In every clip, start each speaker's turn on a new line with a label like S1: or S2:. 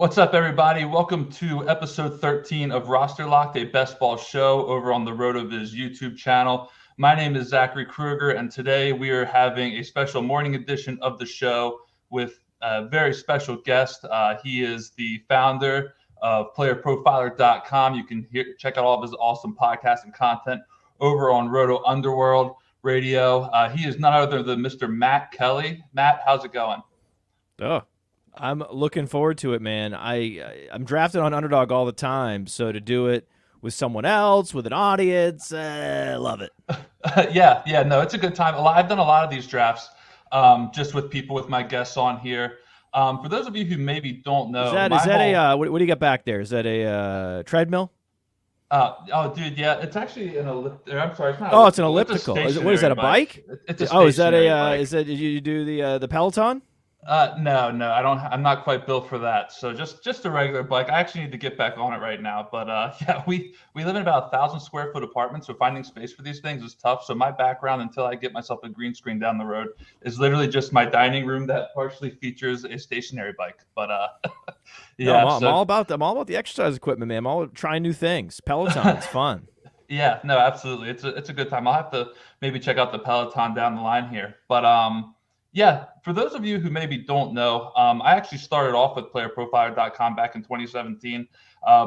S1: What's up, everybody? Welcome to episode 13 of Roster Locked, a best ball show over on the RotoViz YouTube channel. My name is Zachary Kruger, and today we are having a special morning edition of the show with a very special guest. He is the founder of PlayerProfiler.com. You can check out all of his awesome podcasts and content over on RotoUnderworld Radio. He is none other than Mr. Matt Kelley. Matt, how's it going?
S2: Oh, I'm looking forward to it, man. I'm drafted on Underdog all the time, so to do it with someone else, with an audience, love it.
S1: No, it's a good time. I've done a lot of these drafts just with people, with my guests on here. For those of you who maybe don't know,
S2: what do you got back there? Is that a treadmill?
S1: Dude, yeah, it's actually an elliptical. I'm sorry, it's not.
S2: Oh, it's an elliptical. What is that? A bike?
S1: It's a
S2: bike. Is that? Did you do the Peloton?
S1: No, I don't. I'm not quite built for that. So just a regular bike. I actually need to get back on it right now. But yeah, we live in about 1,000 square foot apartment, so finding space for these things is tough. So my background, until I get myself a green screen down the road, is literally just my dining room that partially features a stationary bike. But
S2: yeah, I'm all about the exercise equipment, man. I'm all trying new things. Peloton, it's fun.
S1: Yeah, no, absolutely. It's a good time. I'll have to maybe check out the Peloton down the line here. But yeah, for those of you who maybe don't know, I actually started off with PlayerProfiler.com back in 2017.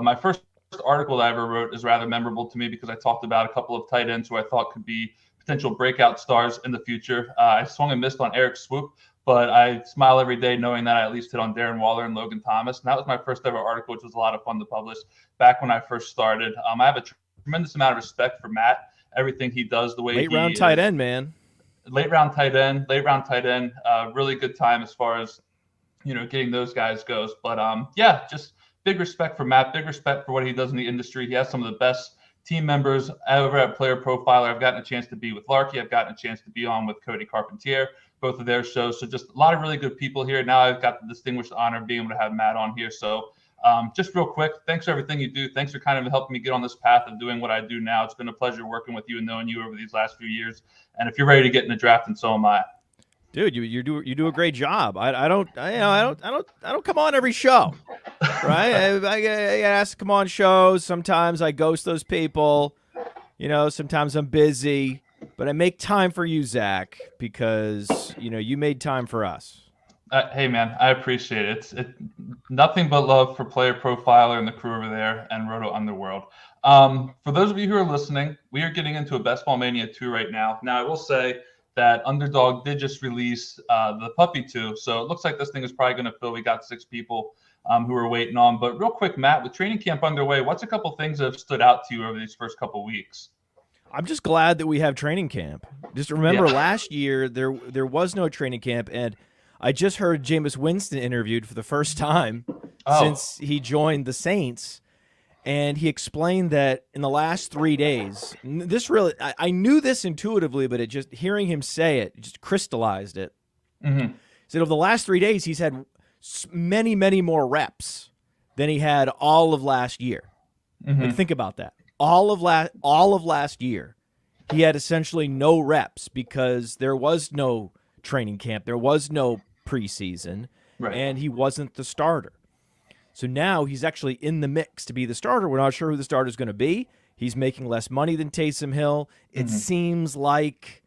S1: My first article that I ever wrote is rather memorable to me because I talked about a couple of tight ends who I thought could be potential breakout stars in the future. I swung and missed on Eric Swoop, but I smile every day knowing that I at least hit on Darren Waller and Logan Thomas. And that was my first ever article, which was a lot of fun to publish back when I first started. I have a tremendous amount of respect for Matt, everything he does, the way
S2: late round tight end, man.
S1: Late round tight end, really good time as far as, getting those guys goes. But yeah, just big respect for Matt, big respect for what he does in the industry. He has some of the best team members over at Player Profiler. I've gotten a chance to be with Larky. I've gotten a chance to be on with Cody Carpentier, both of their shows. So just a lot of really good people here. Now I've got the distinguished honor of being able to have Matt on here. So just real quick, thanks for everything you do. Thanks for kind of helping me get on this path of doing what I do now. It's been a pleasure working with you and knowing you over these last few years. And if you're ready to get in the draft, and so am I.
S2: Dude, you do a great job. I don't come on every show, right? I get asked to come on shows. Sometimes I ghost those people. Sometimes I'm busy, but I make time for you, Zach, because you made time for us.
S1: Hey, man, I appreciate it. It's nothing but love for Player Profiler and the crew over there and RotoUnderworld. For those of you who are listening, we are getting into a Best Ball Mania 2 right now. Now, I will say that Underdog did just release the Puppy 2, so it looks like this thing is probably going to fill. We got 6 people who are waiting on. But real quick, Matt, with training camp underway, what's a couple things that have stood out to you over these first couple weeks?
S2: I'm just glad that we have training camp. Just remember last year there was no training camp, and I just heard Jameis Winston interviewed for the first time since he joined the Saints, and he explained that in the last 3 days, this really, I knew this intuitively, but hearing him say it just crystallized it.
S1: Mm-hmm.
S2: He said over the last 3 days, he's had many, many more reps than he had all of last year.
S1: Mm-hmm.
S2: Like, think about that. All of last year, he had essentially no reps because there was no training camp. There was no preseason,
S1: right,
S2: and he wasn't the starter. So now he's actually in the mix to be the starter. We're not sure who the starter is going to be. He's making less money than Taysom Hill. It seems like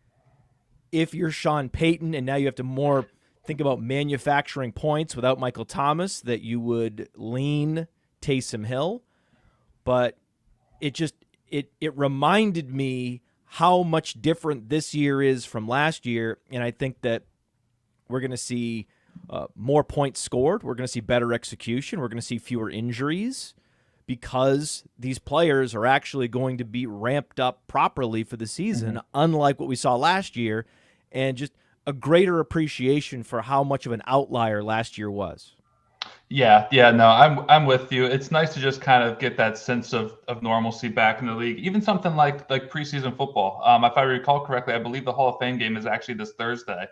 S2: if you're Sean Payton and now you have to more think about manufacturing points without Michael Thomas, that you would lean Taysom Hill. But it reminded me how much different this year is from last year, and I think that we're going to see more points scored. We're going to see better execution. We're going to see fewer injuries because these players are actually going to be ramped up properly for the season, unlike what we saw last year, and just a greater appreciation for how much of an outlier last year was.
S1: Yeah, no, I'm with you. It's nice to just kind of get that sense of normalcy back in the league. Even something like preseason football. If I recall correctly, I believe the Hall of Fame game is actually this Thursday.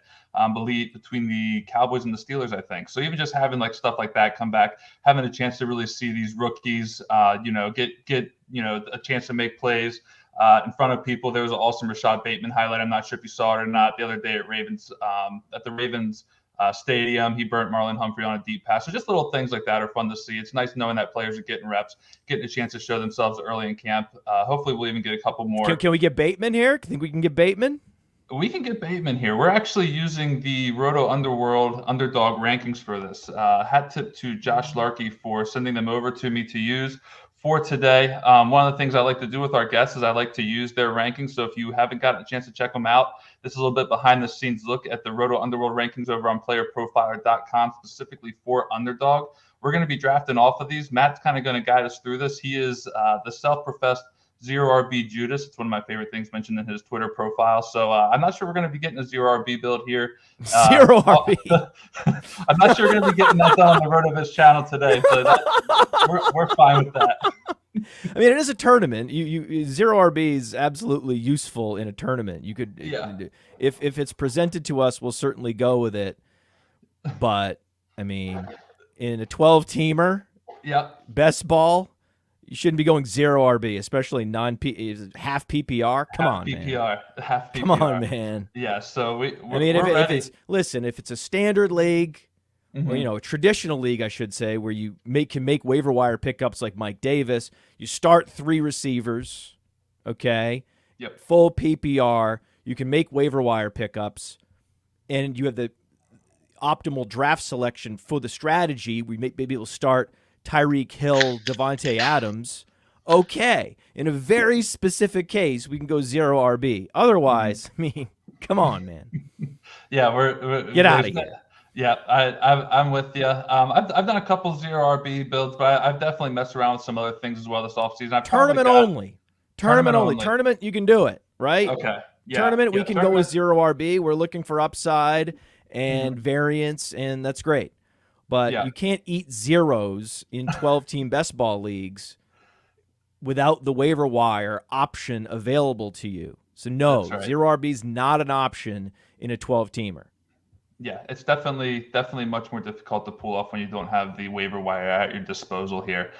S1: Believe between the Cowboys and the Steelers, I think. So even just having stuff like that come back, having a chance to really see these rookies, get a chance to make plays in front of people. There was an awesome Rashad Bateman highlight. I'm not sure if you saw it or not the other day at the Ravens stadium. He burnt Marlon Humphrey on a deep pass. So just little things like that are fun to see. It's nice knowing that players are getting reps, getting a chance to show themselves early in camp. Hopefully we'll even get a couple more.
S2: Can we get Bateman here? Think we can get Bateman?
S1: We can get Bateman here. We're actually using the RotoUnderworld underdog rankings for this. Hat tip to Josh Larkey for sending them over to me to use for today. One of the things I like to do with our guests is I like to use their rankings. So if you haven't gotten a chance to check them out, this is a little bit behind the scenes look at the RotoUnderworld rankings over on playerprofiler.com, specifically for underdog. We're going to be drafting off of these. Matt's kind of going to guide us through this. He is the self-professed Zero RB Judas. It's one of my favorite things mentioned in his Twitter profile. So I'm not sure we're going to be getting a Zero RB build here.
S2: Zero RB.
S1: I'm not sure we're going to be getting that done on the RotoViz channel today, but we're fine with that.
S2: I mean, it is a tournament. You Zero RB is absolutely useful in a tournament. You could, if it's presented to us, we'll certainly go with it. But I mean, in a 12-teamer, best ball. You shouldn't be going zero RB, especially half PPR. Come on, man.
S1: Half PPR.
S2: Come on, man.
S1: Yeah. So
S2: if it's a standard league, or a traditional league, I should say, where you can make waiver wire pickups like Mike Davis. You start 3 receivers, okay?
S1: Yep.
S2: Full PPR. You can make waiver wire pickups, and you have the optimal draft selection for the strategy. Maybe we'll start Tyreek Hill, Devonte Adams. Okay. In a very specific case, we can go zero RB. Otherwise, I mean, come on, man.
S1: Yeah, we're
S2: get out of here.
S1: Yeah, I'm with you. I've done a couple zero RB builds, but I've definitely messed around with some other things as well this offseason.
S2: Tournament only. Tournament, you can do it, right?
S1: Okay. Yeah,
S2: tournament, we can go with zero RB. We're looking for upside and variance, and that's great. But you can't eat zeros in 12-team best ball leagues without the waiver wire option available to you. So, no, zero RB is not an option in a 12-teamer.
S1: Yeah, it's definitely much more difficult to pull off when you don't have the waiver wire at your disposal here.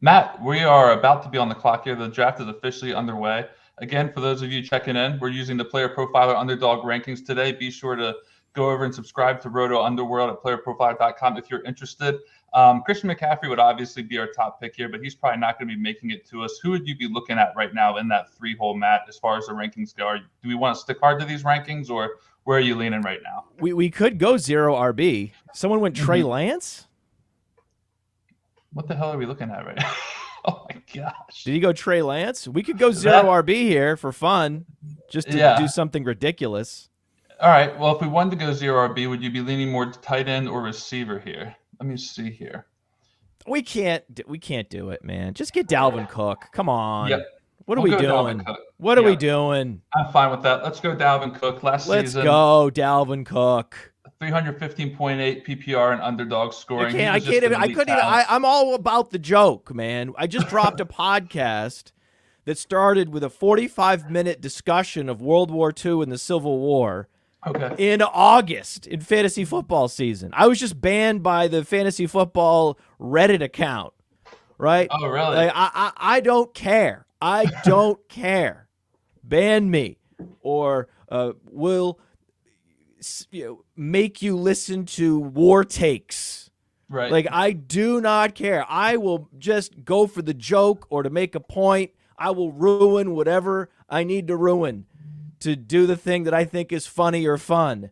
S1: Matt, we are about to be on the clock here. The draft is officially underway. Again, for those of you checking in, we're using the Player Profiler Underdog rankings today. Be sure to go over and subscribe to RotoUnderworld at playerprofiler.com if you're interested. Christian McCaffrey would obviously be our top pick here, but he's probably not going to be making it to us. Who would you be looking at right now in that 3-hole, Matt, as far as the rankings go? Do we want to stick hard to these rankings, or where are you leaning right now?
S2: We could go zero RB. Someone went Trey Lance?
S1: What the hell are we looking at right now? Oh, my gosh.
S2: Did he go Trey Lance? We could go zero RB here for fun, just to do something ridiculous.
S1: All right. Well, if we wanted to go zero RB, would you be leaning more tight end or receiver here? Let me see here.
S2: We can't do it, man. Just get Dalvin Cook. Come on.
S1: Yep.
S2: What are we doing? What are we doing?
S1: I'm fine with that. Let's go Dalvin Cook. Let's
S2: go Dalvin Cook.
S1: 315.8 PPR and underdog scoring.
S2: I'm all about the joke, man. I just dropped a podcast that started with a 45-minute discussion of World War II and the Civil War.
S1: Okay.
S2: In August in fantasy football season. I was just banned by the fantasy football Reddit account, right?
S1: Oh, really?
S2: Like, I don't care. I don't care. Ban me, or will make you listen to war takes.
S1: Right.
S2: Like, I do not care. I will just go for the joke or to make a point. I will ruin whatever I need to ruin to do the thing that I think is funny or fun.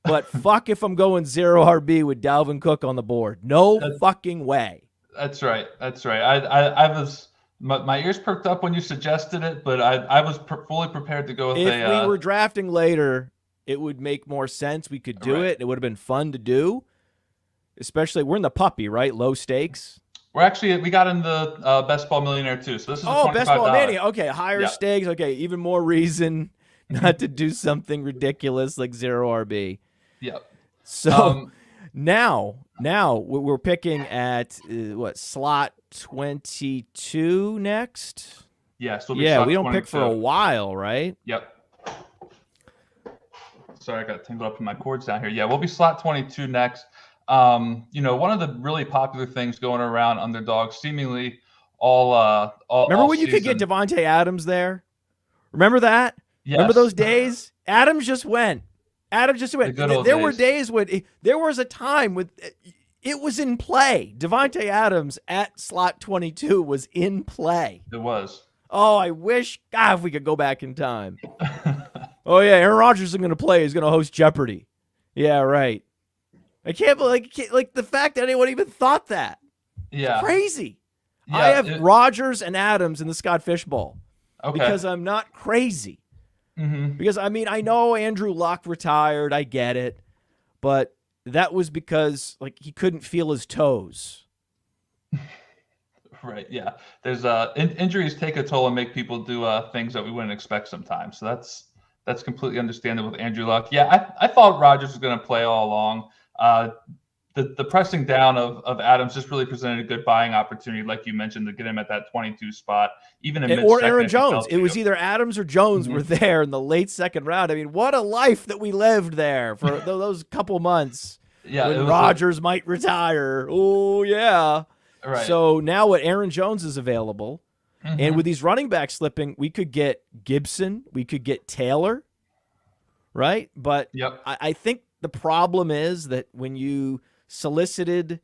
S2: But fuck if I'm going zero RB with Dalvin Cook on the board. No fucking way.
S1: That's right. I was my ears perked up when you suggested it, but I was fully prepared to go with
S2: if we were drafting later, it would make more sense. We could do it. It would have been fun to do. Especially, we're in the puppy, right? Low stakes.
S1: We got in the Best Ball Millionaire too. So this is
S2: Best Ball Mania. Okay, higher stakes. Okay, even more reason not to do something ridiculous like zero RB.
S1: Yep.
S2: So now we're picking at slot 22 next.
S1: Yes.
S2: We don't pick for a while, right?
S1: Yep. Sorry, I got tangled up in my cords down here. Yeah, we'll be slot 22 next. One of the really popular things going around underdogs, seemingly all
S2: remember when you could get Devonte Adams there? Remember that?
S1: Yes.
S2: Remember those days? Adams just went. Adams just went. There were days when there was a time when it was in play. Devonte Adams at slot 22 was in play.
S1: It was.
S2: Oh, I wish, God, if we could go back in time. Oh, yeah, Aaron Rodgers isn't going to play. He's going to host Jeopardy. Yeah, right. I can't believe, like the fact that anyone even thought that.
S1: Yeah.
S2: It's crazy.
S1: Yeah,
S2: I have Rodgers and Adams in the Scott Fish Bowl.
S1: Okay.
S2: Because I'm not crazy.
S1: Mm-hmm.
S2: Because, I mean, I know Andrew Luck retired. I get it. But that was because, like, he couldn't feel his toes.
S1: Right, yeah. There's injuries take a toll and make people do things that we wouldn't expect sometimes. So that's completely understandable with Andrew Luck. Yeah, I thought Rodgers was going to play all along. The pressing down of Adams just really presented a good buying opportunity, like you mentioned, to get him at that 22 spot, even in
S2: or Aaron Jones. It was either Adams or Jones were there in the late second round. I mean, what a life that we lived there for those couple months.
S1: Yeah,
S2: when Rodgers might retire. Oh yeah.
S1: Right.
S2: So now what Aaron Jones is available, and with these running backs slipping, we could get Gibson, we could get Taylor, right? But I think the problem is that when you solicited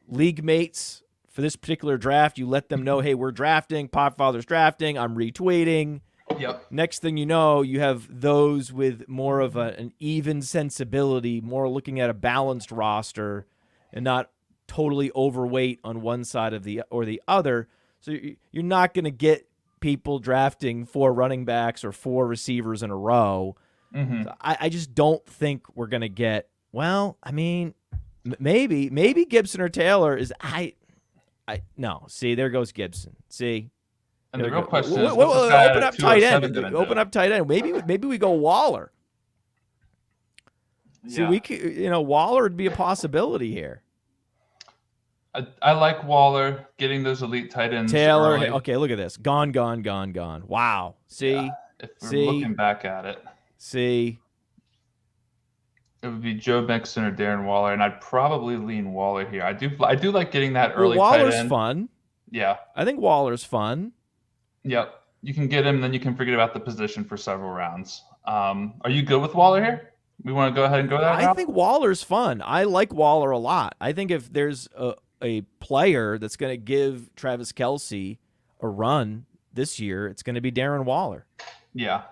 S2: league mates for this particular draft, you let them know, hey, we're drafting, Podfather's drafting, I'm retweeting.
S1: Yep.
S2: Next thing you know, you have those with more of an even sensibility, more looking at a balanced roster and not totally overweight on one side of the other. So you're not going to get people drafting 4 running backs or 4 receivers in a row. So I just don't think we're going to get, well, I mean, maybe Gibson or Taylor is no. See, there goes Gibson. See?
S1: And the real question is,
S2: open up tight end. Open up tight end. Maybe we go Waller. See, we could, Waller would be a possibility here.
S1: I like Waller getting those elite tight ends.
S2: Taylor,
S1: early.
S2: Okay, look at this. Gone. Wow. See?
S1: If we're looking back at it.
S2: See?
S1: It would be Joe Mixon or Darren Waller, and I'd probably lean Waller here. I do like getting that early
S2: Waller's
S1: tight end.
S2: Fun.
S1: Yeah.
S2: I think Waller's fun.
S1: Yep. You can get him, and then you can forget about the position for several rounds. Are you good with Waller here? We want to go ahead and go that route?
S2: I think Waller's fun. I like Waller a lot. I think if there's a player that's going to give Travis Kelce a run this year, it's going to be Darren Waller.
S1: Yeah.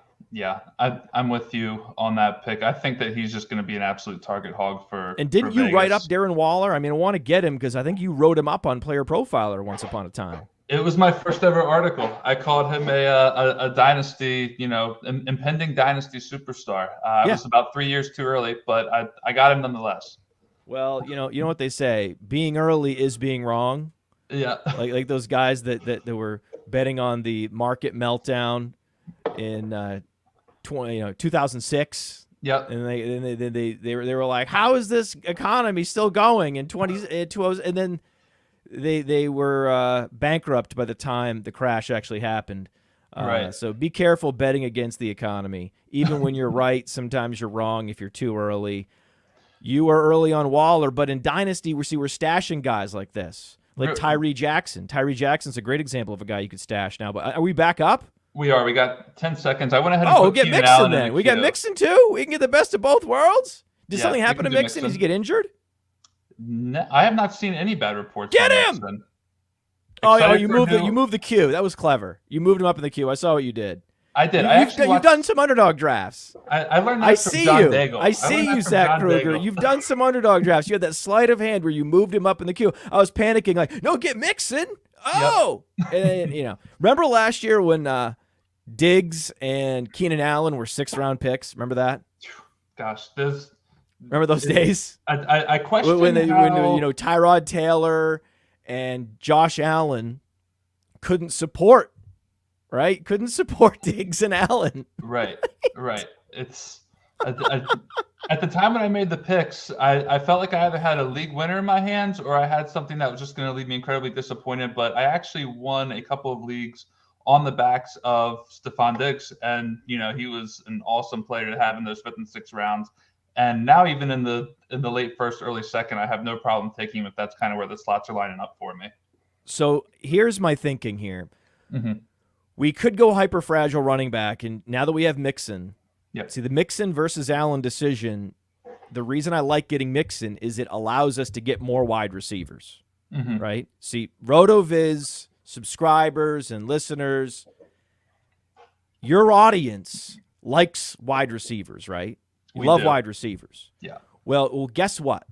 S1: I'm with you on that pick. I think that he's just going to be an absolute target hog for.
S2: And didn't you write up Darren Waller? I mean, I want to get him because I think you wrote him up on Player Profiler once upon a time.
S1: It was my first ever article. I called him a dynasty, impending dynasty superstar. It was about 3 years too early, but I got him nonetheless.
S2: Well, you know what they say: being early is being wrong.
S1: Yeah,
S2: like those guys that were betting on the market meltdown in 2006.
S1: Yep.
S2: And they were like, how is this economy still going in 2020? And then they were bankrupt by the time the crash actually happened.
S1: Right.
S2: So be careful betting against the economy. Even when you're right, sometimes you're wrong if you're too early. You were early on Waller, but in Dynasty, we're stashing guys like this, like Tyree Jackson. Tyree Jackson's a great example of a guy you could stash now. But are we back up?
S1: We are. We got 10 seconds. I went ahead and put
S2: get
S1: Keenan
S2: Mixon
S1: Allen
S2: then.
S1: in the
S2: We
S1: queue.
S2: got Mixon too. We can get the best of both worlds. Did something happen to
S1: Mixon?
S2: Did he get injured?
S1: No, I have not seen any bad reports.
S2: Get
S1: on
S2: him!
S1: Mixon.
S2: You moved the queue. That was clever. You moved him up in the queue. I saw what you did.
S1: I did.
S2: You've done some underdog drafts.
S1: I learned that from John Daigle.
S2: I see you, Zach Kruger. You've done some underdog drafts. You had that sleight of hand where you moved him up in the queue. I was panicking, like, no, get Mixon. Oh, yep. And remember last year when Diggs and Keenan Allen were 6th-round picks? Remember that?
S1: Gosh,
S2: remember those days?
S1: I question
S2: when
S1: how...
S2: Tyrod Taylor and Josh Allen couldn't support. Right? Couldn't support Diggs and Allen.
S1: Right. It's at the time when I made the picks, I felt like I either had a league winner in my hands or I had something that was just going to leave me incredibly disappointed. But I actually won a couple of leagues on the backs of Stephon Diggs. And, he was an awesome player to have in those 5th and 6th rounds. And now even in the late first, early second, I have no problem taking him if that's kind of where the slots are lining up for me.
S2: So here's my thinking here.
S1: Mm-hmm.
S2: We could go hyper fragile running back, and now that we have Mixon,
S1: Yep.
S2: See, the Mixon versus Allen decision, the reason I like getting Mixon is it allows us to get more wide receivers, right? See, RotoViz subscribers and listeners, your audience likes wide receivers, right? You love wide receivers.
S1: Yeah.
S2: Well, guess what?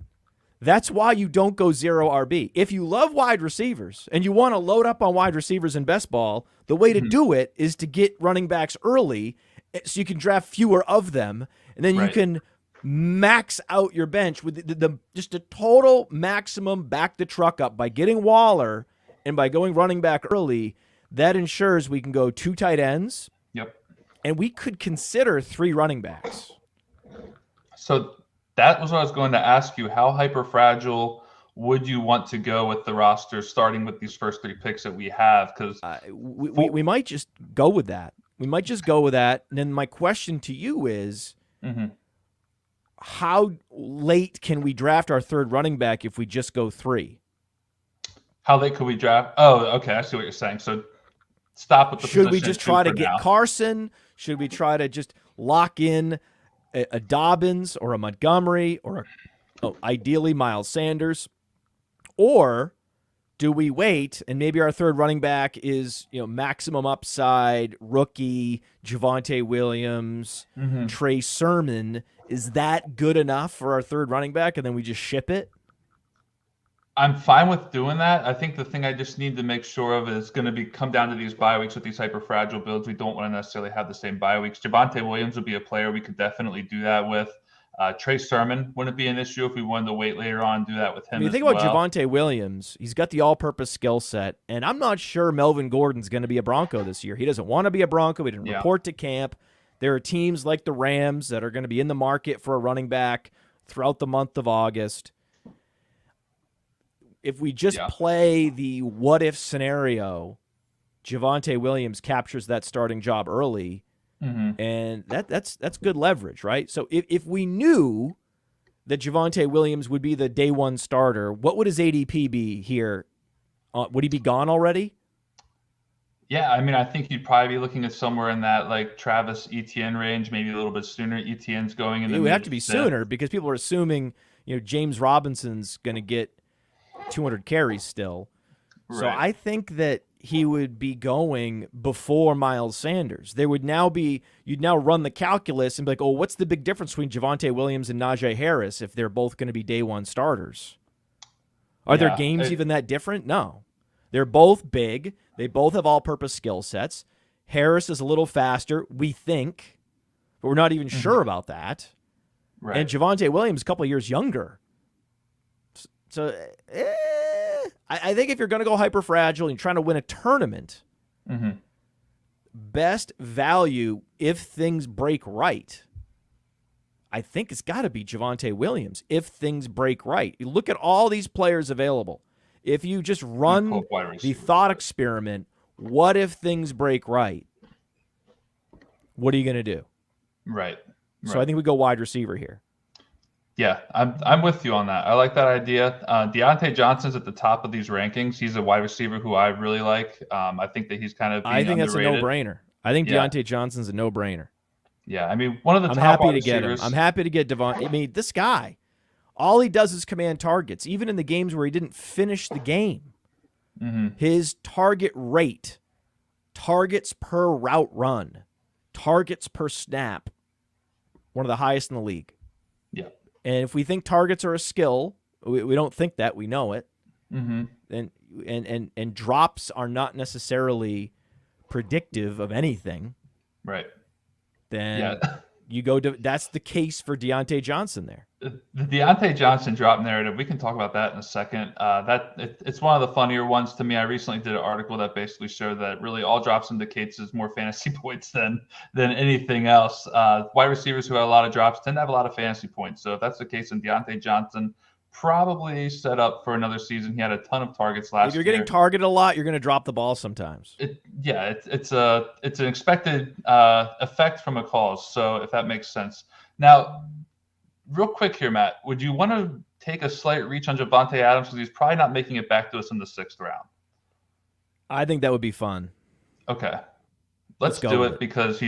S2: That's why you don't go 0 RB. If you love wide receivers and you want to load up on wide receivers in best ball, the way to do it is to get running backs early so you can draft fewer of them, and then you can max out your bench with the just a total maximum back the truck up by getting Waller and by going running back early. That ensures we can go 2 tight ends.
S1: Yep.
S2: And we could consider 3 running backs.
S1: So that was what I was going to ask you. How hyper fragile would you want to go with the roster starting with these first 3 picks that we have? Because
S2: we might just go with that. We might just go with that. And then my question to you is, how late can we draft our 3rd running back if we just go 3?
S1: How late could we draft? Oh, okay. I see what you're saying. So stop with the
S2: Should we just try to get
S1: now.
S2: Carson? Should we try to just lock in a Dobbins or a Montgomery or ideally Miles Sanders? Or do we wait and maybe our 3rd running back is maximum upside rookie Javonte Williams, Trey Sermon? Is that good enough for our 3rd running back, and then we just ship it?
S1: I'm fine with doing that. I think the thing I just need to make sure of is going to come down to these bye weeks with these hyper fragile builds. We don't want to necessarily have the same bye weeks. Javante Williams would be a player we could definitely do that with. Trey Sermon wouldn't be an issue if we wanted to wait later on and do that with him.
S2: When you think about Javante Williams, he's got the all-purpose skill set, and I'm not sure Melvin Gordon's going to be a Bronco this year. He doesn't want to be a Bronco. He didn't report to camp. There are teams like the Rams that are going to be in the market for a running back throughout the month of August. If we just play the what-if scenario, Javante Williams captures that starting job early, and that's good leverage, right? So if we knew that Javante Williams would be the day 1 starter, what would his ADP be here? Would he be gone already?
S1: Yeah, I mean, I think you'd probably be looking at somewhere in that like Travis Etienne range, maybe a little bit sooner. Etienne's going in the
S2: It would have to be sooner because people are assuming James Robinson's going to get 200 carries still. Right. So I think that he would be going before Miles Sanders. You'd now run the calculus and be like, oh, what's the big difference between Javonte Williams and Najee Harris if they're both going to be day 1 starters? Are their games even that different? No. They're both big. They both have all-purpose skill sets. Harris is a little faster, we think, but we're not even sure about that. Right. And Javonte Williams a couple of years younger. So I think if you're going to go hyper-fragile and you're trying to win a tournament, best value if things break right, I think it's got to be Javonte Williams if things break right. You look at all these players available. If you just run the thought experiment, what if things break right? What are you going to do?
S1: Right.
S2: So I think we go wide receiver here.
S1: Yeah, I'm with you on that. I like that idea. Deontay Johnson's at the top of these rankings. He's a wide receiver who I really like. I think that he's kind of being underrated.
S2: That's a no-brainer. I think Deontay Johnson's a no-brainer.
S1: Yeah, I mean, one of the top wide receivers.
S2: I'm happy to get Devonte. I mean, this guy, all he does is command targets. Even in the games where he didn't finish the game, his target rate, targets per route run, targets per snap, one of the highest in the league.
S1: Yeah.
S2: And if we think targets are a skill, we don't think that, we know it. And drops are not necessarily predictive of anything.
S1: Right.
S2: Then you go to that's the case for Deontay Johnson there.
S1: The Deontay Johnson drop narrative, we can talk about that in a second. It's one of the funnier ones to me. I recently did an article that basically showed that really all drops indicates is more fantasy points than anything else. Wide receivers who have a lot of drops tend to have a lot of fantasy points. So if that's the case in Deontay Johnson, probably set up for another season. He had a ton of targets last year.
S2: If you're getting targeted a lot, you're going to drop the ball sometimes.
S1: It's an expected effect from a cause. So if that makes sense. Now, real quick here, Matt, would you want to take a slight reach on Javonte Adams because he's probably not making it back to us in the 6th round?
S2: I think that would be fun.
S1: Okay, let's do it because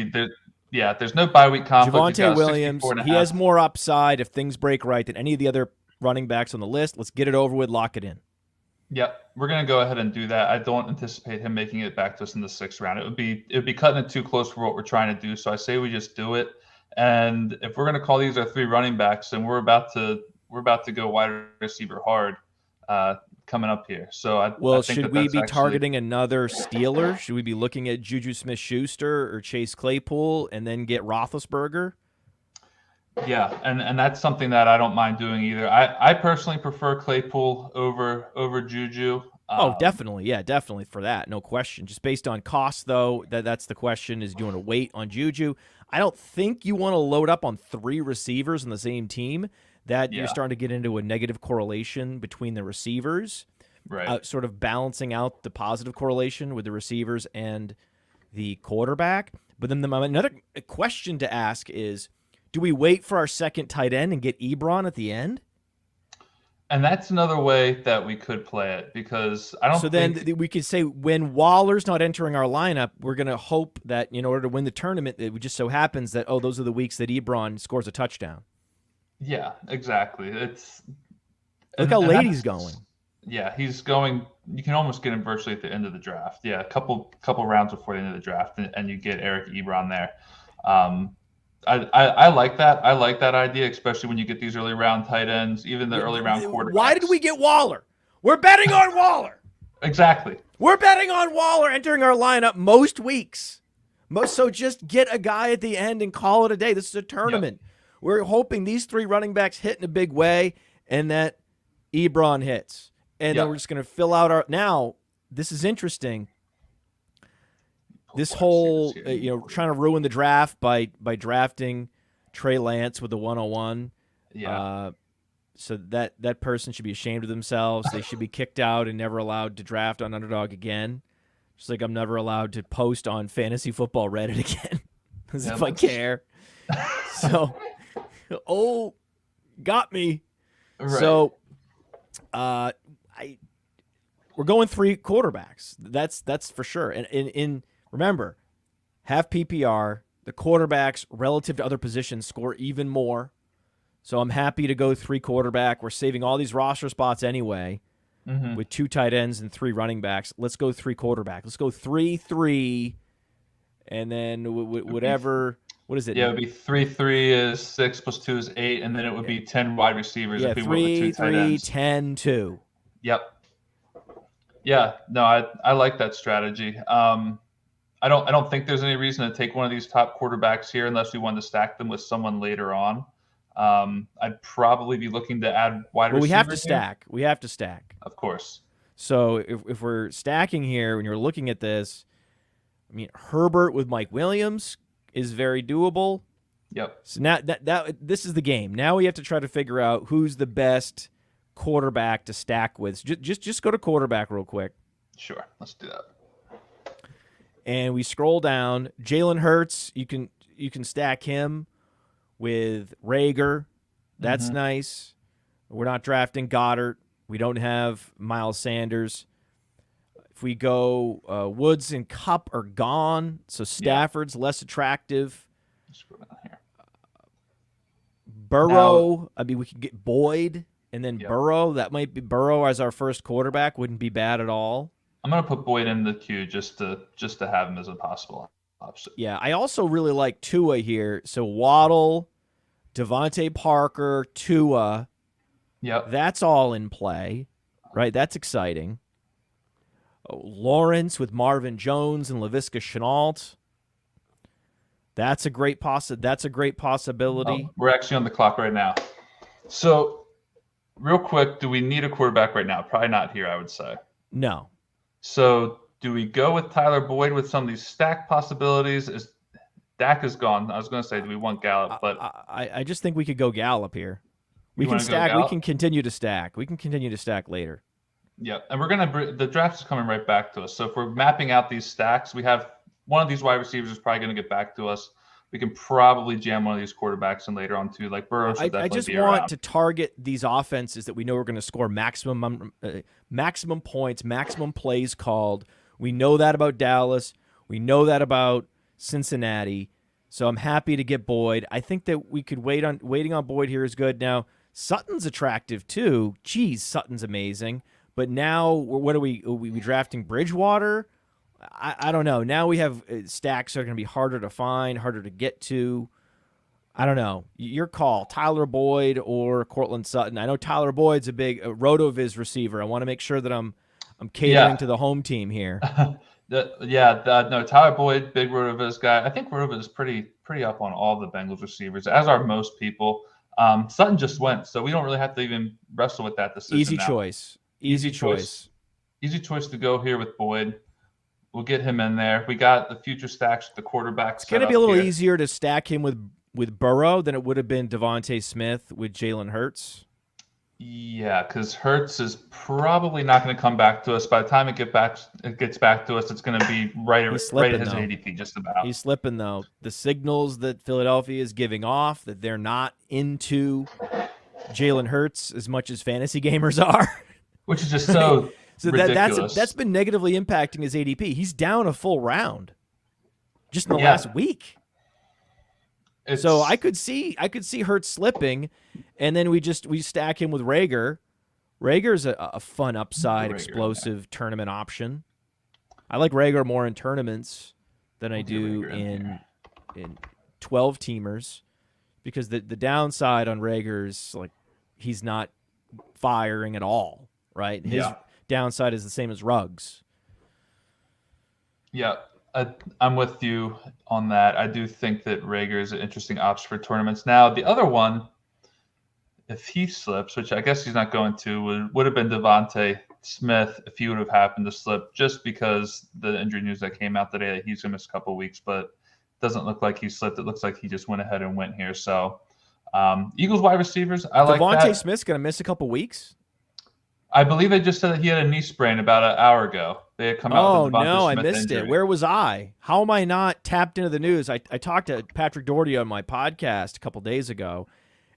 S1: Yeah, there's no bye week conflict. He's
S2: Javonte
S1: got a
S2: Williams,
S1: 64 and a
S2: he
S1: half.
S2: has more upside if things break right than any of the other running backs on the list. Let's get it over with, lock it in.
S1: Yep, we're gonna go ahead and do that. I don't anticipate him making it back to us in the 6th round. It would be cutting it too close for what we're trying to do. So I say we just do it. And if we're gonna call these our 3 running backs, then we're about to go wide receiver hard coming up here. So I think
S2: should we be targeting another Steeler? Should we be looking at Juju Smith-Schuster or Chase Claypool and then get Roethlisberger?
S1: Yeah, and that's something that I don't mind doing either. I personally prefer Claypool over Juju.
S2: Definitely. Yeah, definitely for that. No question. Just based on cost, though, that's the question. Is do you want to wait on Juju? I don't think you want to load up on 3 receivers on the same team. You're starting to get into a negative correlation between the receivers,
S1: right?
S2: Sort of balancing out the positive correlation with the receivers and the quarterback. But then another question to ask is, do we wait for our second tight end and get Ebron at the end?
S1: And that's another way that we could play it, because I don't.
S2: So then we could say when Waller's not entering our lineup, we're going to hope that in order to win the tournament, it just so happens that those are the weeks that Ebron scores a touchdown.
S1: Yeah, exactly.
S2: Look how late he's going.
S1: Yeah, he's going. You can almost get him virtually at the end of the draft. Yeah, a couple rounds before the end of the draft, and you get Eric Ebron there. I like that. I like that idea, especially when you get these early round tight ends, even the early round quarterbacks.
S2: Why did we get Waller? We're betting on Waller.
S1: Exactly.
S2: We're betting on Waller entering our lineup most weeks. So just get a guy at the end and call it a day. This is a tournament. Yep. We're hoping these 3 running backs hit in a big way and that Ebron hits. And then we're just going to fill out our – now, this is interesting. This whole, trying to ruin the draft by drafting Trey Lance with the 101.
S1: Yeah.
S2: So that person should be ashamed of themselves. They should be kicked out and never allowed to draft on Underdog again. Just like I'm never allowed to post on Fantasy Football Reddit again, as if I care. So, got me.
S1: Right.
S2: So, we're going 3 quarterbacks. That's for sure. And in remember, half PPR, the quarterbacks relative to other positions score even more. So I'm happy to go 3 quarterback. We're saving all these roster spots anyway with 2 tight ends and 3 running backs. Let's go 3 quarterback. Let's go 3-3, and then whatever. What is it?
S1: Yeah, it would be 3-3 is 6 plus 2 is 8, and then it would be 10 wide receivers if we went with 2 tight ends.
S2: 10-2.
S1: Yep. Yeah, no, I like that strategy. I don't think there's any reason to take one of these top quarterbacks here unless we want to stack them with someone later on. I'd probably be looking to add wide receivers.
S2: We have to stack. We have to stack.
S1: Of course.
S2: So if we're stacking here, when you're looking at this, I mean, Herbert with Mike Williams is very doable.
S1: Yep.
S2: So now that this is the game. Now we have to try to figure out who's the best quarterback to stack with. Just go to quarterback real quick.
S1: Sure. Let's do that.
S2: And we scroll down. Jalen Hurts, you can stack him with Rager. That's nice. We're not drafting Goddard. We don't have Miles Sanders. If we go Woods and Kupp are gone, so Stafford's less attractive.
S1: Scroll down here.
S2: Burrow, I mean, we could get Boyd and then Burrow. That might be Burrow as our first quarterback. Wouldn't be bad at all.
S1: I'm gonna put Boyd in the queue just to have him as a possible option.
S2: Yeah, I also really like Tua here. So Waddle, Devontae Parker, Tua.
S1: Yep.
S2: That's all in play, right? That's exciting. Lawrence with Marvin Jones and Laviska Shenault. That's a great possibility.
S1: We're actually on the clock right now. So, real quick, do we need a quarterback right now? Probably not here, I would say.
S2: No.
S1: So, do we go with Tyler Boyd with some of these stack possibilities? Dak is gone. I was going to say, do we want Gallup? But
S2: I just think we could go Gallup here. We can stack. We can continue to stack. We can continue to stack later.
S1: Yeah, and the draft is coming right back to us. So if we're mapping out these stacks, we have one of these wide receivers is probably going to get back to us. We can probably jam one of these quarterbacks in later on too, like Burrow.
S2: I just want to target these offenses that we know are going to score maximum points, maximum plays called. We know that about Dallas. We know that about Cincinnati. So I'm happy to get Boyd. I think that we could waiting on Boyd here is good. Now, Sutton's attractive too. Geez, Sutton's amazing. But now, what are we drafting Bridgewater? I don't know. Now we have stacks that are going to be harder to find, harder to get to. I don't know. Your call, Tyler Boyd or Cortland Sutton. I know Tyler Boyd's a big RotoViz receiver. I want to make sure that I'm catering to the home team here.
S1: No, Tyler Boyd, big RotoViz guy. I think RotoViz is pretty up on all the Bengals receivers, as are most people. Sutton just went, so we don't really have to even wrestle with that decision.
S2: Easy choice
S1: to go here with Boyd. We'll get him in there. We got the future stacks with the quarterbacks.
S2: It's going to be a little easier to stack him with Burrow than it would have been Devonte Smith with Jalen Hurts.
S1: Yeah, because Hurts is probably not going to come back to us. By the time it gets back to us, it's going to be right at his ADP, just about.
S2: He's slipping, though. The signals that Philadelphia is giving off that they're not into Jalen Hurts as much as fantasy gamers are.
S1: Which is just so ridiculous.
S2: That's been negatively impacting his ADP. He's down a full round just in the last week. So I could see Hurts slipping, and then we stack him with Rager. Rager's a fun upside, explosive tournament option. I like Rager more in tournaments than I do in 12 teamers, because the downside on Rager is like he's not firing at all, right? His downside is the same as Ruggs.
S1: Yeah. I'm with you on that. I do think that Rager is an interesting option for tournaments. Now, the other one, if he slips, which I guess he's not going to, would have been Devonte Smith if he would have happened to slip, just because the injury news that came out today that he's going to miss a couple of weeks, but it doesn't look like he slipped. It looks like he just went ahead and went here. So Eagles wide receivers, I like that.
S2: Devonte Smith's going to miss a couple weeks?
S1: I believe they just said that he had a knee sprain about an hour ago. They had come out with the Devonte Smith
S2: I missed
S1: injury.
S2: it. Where was I? How am I not tapped into the news? I talked to Patrick Doherty on my podcast a couple days ago,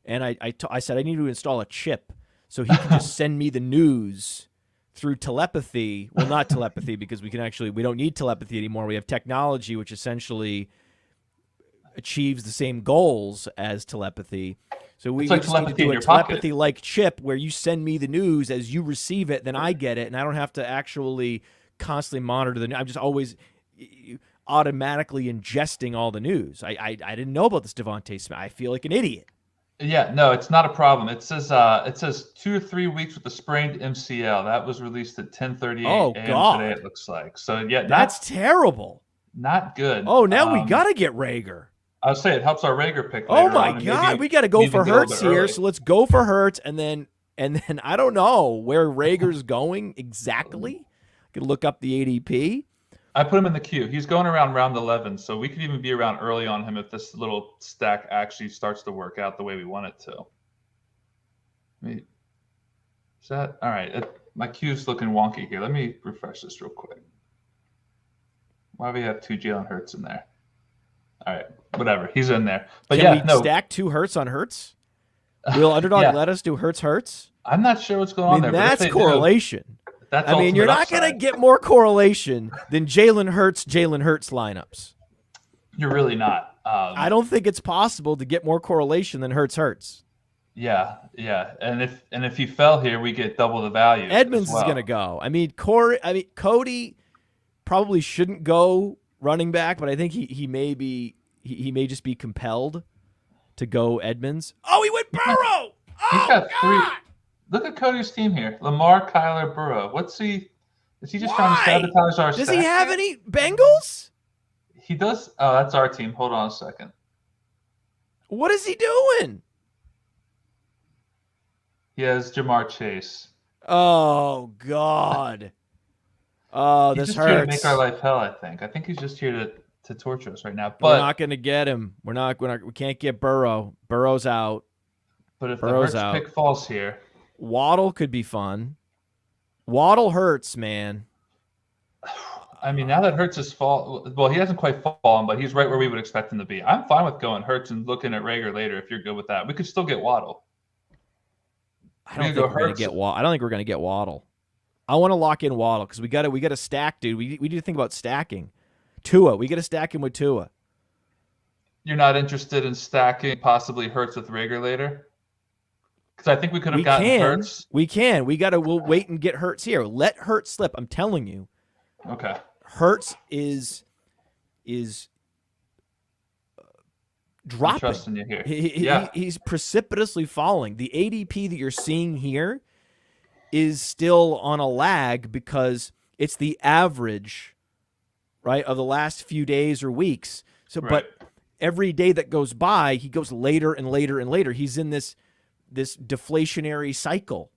S2: and I said I need to install a chip so he can just send me the news through telepathy. Well, not telepathy, because we don't need telepathy anymore. We have technology which essentially achieves the same goals as telepathy. So we just need to do a telepathy-like chip where you send me the news as you receive it, then I get it, and I don't have to actually constantly monitor the news. I'm just always automatically ingesting all the news. I didn't know about this Devonte Smith. I feel like an idiot.
S1: Yeah, no, it's not a problem. It says 2 or 3 weeks with the sprained MCL. That was released at 10:38 a.m. today, it looks like. So yeah,
S2: that's terrible.
S1: Not good.
S2: Oh, now we gotta get Rager.
S1: I would say it helps our Rager pick.
S2: Oh my God, we got to go for Hurts here. So let's go for Hurts, and then I don't know where Rager's going exactly. I could look up the ADP.
S1: I put him in the queue. He's going around round 11, so we could even be around early on him if this little stack actually starts to work out the way we want it to. Is that all right? My queue's looking wonky here. Let me refresh this real quick. Why do we have 2 Jalen Hurts in there? All right, whatever. He's in there. But
S2: Can we stack 2 Hurts on Hurts? Will Underdog let us do Hurts?
S1: I'm not sure what's going on there.
S2: That's correlation. You're not going to get more correlation than Jalen Hurts lineups.
S1: You're really not.
S2: I don't think it's possible to get more correlation than Hurts.
S1: Yeah. And if he fell here, we get double the value.
S2: Edmonds is going to go. Cody probably shouldn't go running back, but I think he may just be compelled to go Edmonds. Oh, he went Burrow.
S1: He's got God. 3. Look at Cody's team here: Lamar, Kyler, Burrow. Is he just trying to sabotage our?
S2: Does he have any Bengals?
S1: He does. Oh, that's our team. Hold on a second.
S2: What is he doing?
S1: He has Jamar Chase.
S2: Oh God. Oh, this hurts.
S1: He's just here to make our life hell. I think he's just here to torture us right now. But
S2: we're not going to get him. We can't get Burrow. Burrow's out.
S1: But if Burrow's the Hurts pick falls here,
S2: Waddle could be fun. Waddle hurts, man.
S1: I mean, now that Hurts is well, he hasn't quite fallen, but he's right where we would expect him to be. I'm fine with going Hurts and looking at Rager later if you're good with that. We could still get Waddle.
S2: I don't think we're going to get Waddle. I want to lock in Waddle because we got to stack, dude. We need to think about stacking. Tua, we got to stack him with Tua.
S1: you're not interested in stacking possibly Hurts with Rager later? Because I think we could have gotten Hurts.
S2: We'll wait and get Hurts here. Let Hurts slip. I'm telling you.
S1: Okay.
S2: Hurts is dropping.
S1: I'm trusting you here.
S2: He's precipitously falling. The ADP that you're seeing here is still on a lag because it's the average, right, of the last few days or weeks. So,
S1: Right.
S2: But every day that goes by, he goes later and later and later. He's in this deflationary cycle.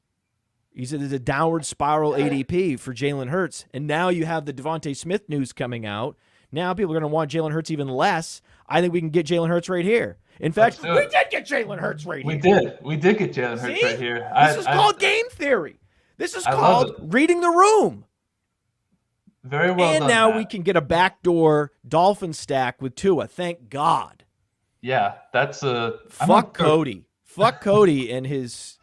S2: He's in a downward spiral ADP for Jalen Hurts. And now you have the Devonte Smith news coming out. Now people are going to want Jalen Hurts even less. I think we can get Jalen Hurts right here. In fact, we did get Jalen Hurts right here.
S1: We did get Jalen Hurts right here.
S2: This is called game theory. This is called reading the room.
S1: Very well done.
S2: And now we can get a backdoor Dolphin stack with Tua. Thank God.
S1: Yeah, that's a...
S2: Fuck Cody. Fuck Cody and his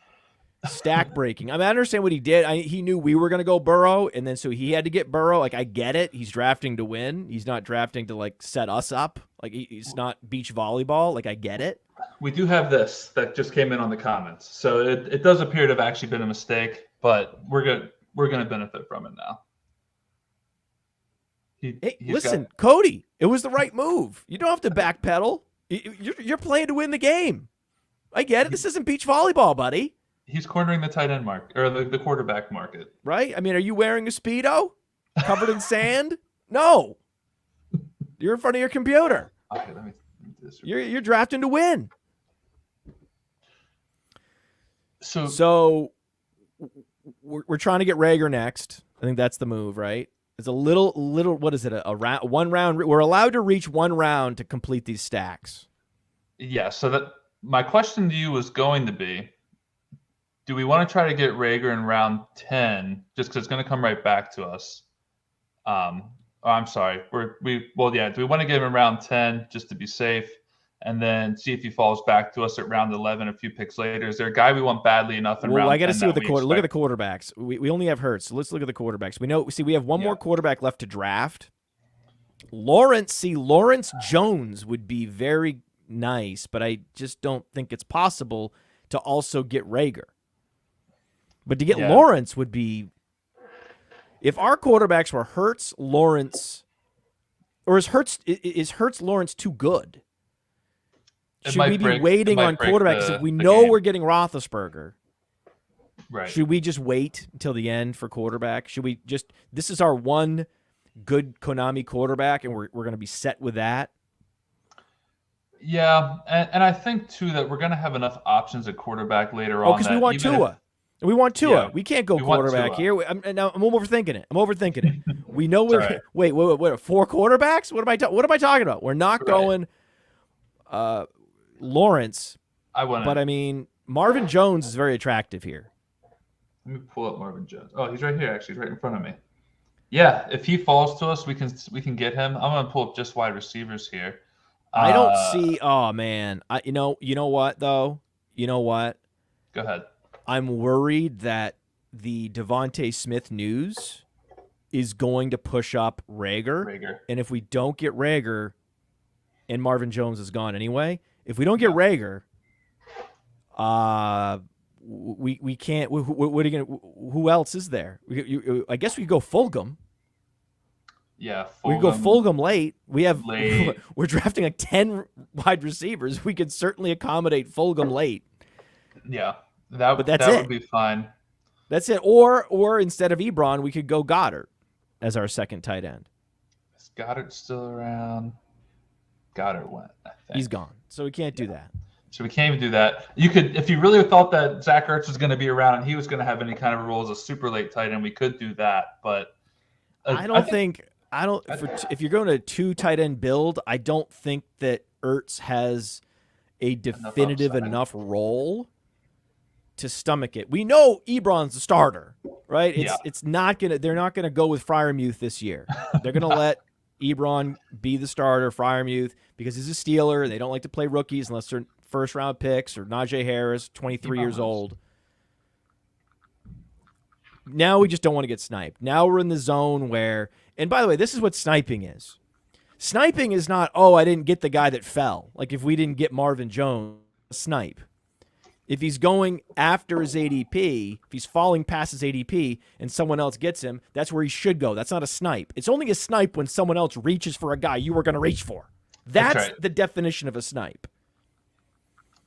S2: stack breaking. I mean, I understand what he did. He knew we were going to go Burrow, and then so he had to get Burrow. Like, I get it. He's drafting to win. He's not drafting to, like, set us up. Like, it's not beach volleyball. Like, I get it.
S1: We do have this that just came in on the comments. So it does appear to have actually been a mistake, but we're going to benefit from it now.
S2: Listen, Cody, it was the right move. You don't have to backpedal. You're playing to win the game. I get it. This isn't beach volleyball, buddy.
S1: He's cornering the tight end market or the quarterback market.
S2: Right? I mean, are you wearing a Speedo covered in sand? No. You're in front of your computer.
S1: Okay, let me do this.
S2: You're drafting to win.
S1: So
S2: we're trying to get Rager next. I think that's the move, right? It's a little. What is it? A round, one round. We're allowed to reach one round to complete these stacks.
S1: Yeah. So that my question to you was going to be: do we want to try to get Rager in round 10 just because it's going to come right back to us? I'm sorry. Do we want to get him in round 10 just to be safe, and then see if he falls back to us at round 11 a few picks later? Is there a guy we want badly enough in round 10?
S2: I got to see what look at the quarterbacks. We only have Hurts, so let's look at the quarterbacks. We have one more quarterback left to draft. Lawrence Jones would be very nice, but I just don't think it's possible to also get Rager. But to get Lawrence would be, if our quarterbacks were Hurts, Lawrence, or is Hurts Lawrence too good? Should we be waiting on quarterbacks if we know we're getting Roethlisberger?
S1: Right.
S2: Should we just wait until the end for quarterback? Should we just, this is our one good Konami quarterback and we're going to be set with that?
S1: Yeah, and I think too that we're going to have enough options at quarterback later on.
S2: Oh, because we want Tua. We want Tua.
S1: Yeah,
S2: we can't go quarterback here. I'm overthinking it. We know we're wait, 4 quarterbacks? What am I talking about? We're not going Lawrence. But I mean, Marvin Jones is very attractive here.
S1: Let me pull up Marvin Jones. Oh, he's right here. Actually, he's right in front of me. Yeah, if he falls to us, we can get him. I'm going to pull up just wide receivers here.
S2: I don't see. Oh man, you know what though? You know what?
S1: Go ahead.
S2: I'm worried that the Devonte Smith news is going to push up Rager. And if we don't get Rager, and Marvin Jones is gone anyway, if we don't get Rager, we can't. What are you gonna? Who else is there? I guess we could go Fulgham.
S1: Yeah,
S2: we go Fulgham late. We're drafting like 10 wide receivers. We could certainly accommodate Fulgham late.
S1: Yeah, that would be fine.
S2: That's it. Or instead of Ebron, we could go Goddard as our second tight end.
S1: Is Goddard still around? Goddard went, I think.
S2: He's gone, so we can't do that.
S1: So we can't even do that. You could, if you really thought that Zach Ertz was going to be around and he was going to have any kind of role as a super late tight end, we could do that. But if you're going to a 2 tight end build, I don't think that Ertz has a definitive enough role to stomach it. We know Ebron's the starter, right? It's not gonna. They're not gonna go with Freiermuth this year. They're gonna let Ebron be the starter, Freiermuth, because he's a Steeler. They don't like to play rookies unless they're first round picks, or Najee Harris, 23 years old. Now we just don't want to get sniped. Now we're in the zone where, and by the way, this is what sniping is.
S2: Sniping is not, oh, I didn't get the guy that fell. Like if we didn't get Marvin Jones, snipe. If he's going after his ADP, if he's falling past his ADP and someone else gets him, that's where he should go. That's not a snipe. It's only a snipe when someone else reaches for a guy you were going to reach for. That's right. The definition of a snipe.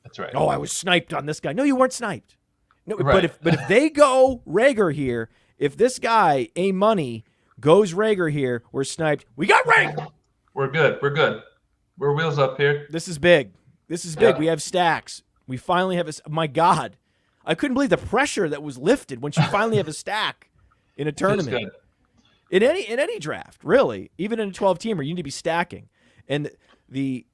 S1: That's right.
S2: Oh, I was sniped on this guy. No, you weren't sniped. No, right. But if they go Rager here, if this guy, A-Money, goes Rager here, we're sniped. We got Rager.
S1: We're good. We're good. We're wheels up here.
S2: This is big. This is big. Yeah. We have stacks. We finally have a. My God, I couldn't believe the pressure that was lifted when you finally have a stack in a tournament. In any draft, really, even in a 12-teamer, you need to be stacking. And the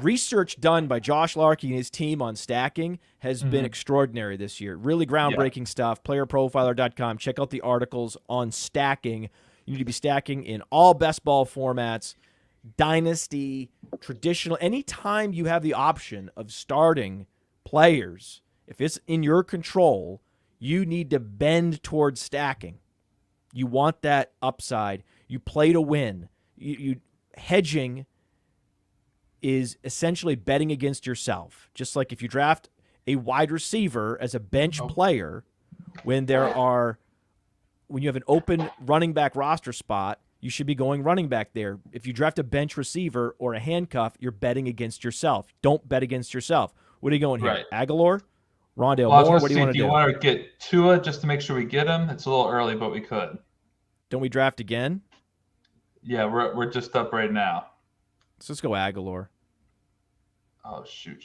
S2: research done by Josh Larkey and his team on stacking has been extraordinary this year. Really groundbreaking stuff. PlayerProfiler.com. Check out the articles on stacking. You need to be stacking in all best ball formats, dynasty, traditional. Anytime you have the option of starting players, if it's in your control, you need to bend towards stacking. You want that upside. You play to win. You hedging is essentially betting against yourself. Just like if you draft a wide receiver as a bench player, when you have an open running back roster spot, you should be going running back there. If you draft a bench receiver or a handcuff, you're betting against yourself. Don't bet against yourself. What are you going here? Right. Aguilar? Rondale Moore? What do you want to do?
S1: Do you want to get Tua just to make sure we get him? It's a little early, but we could.
S2: Don't we draft again?
S1: Yeah, we're just up right now.
S2: So let's go Aguilar.
S1: Oh, shoot.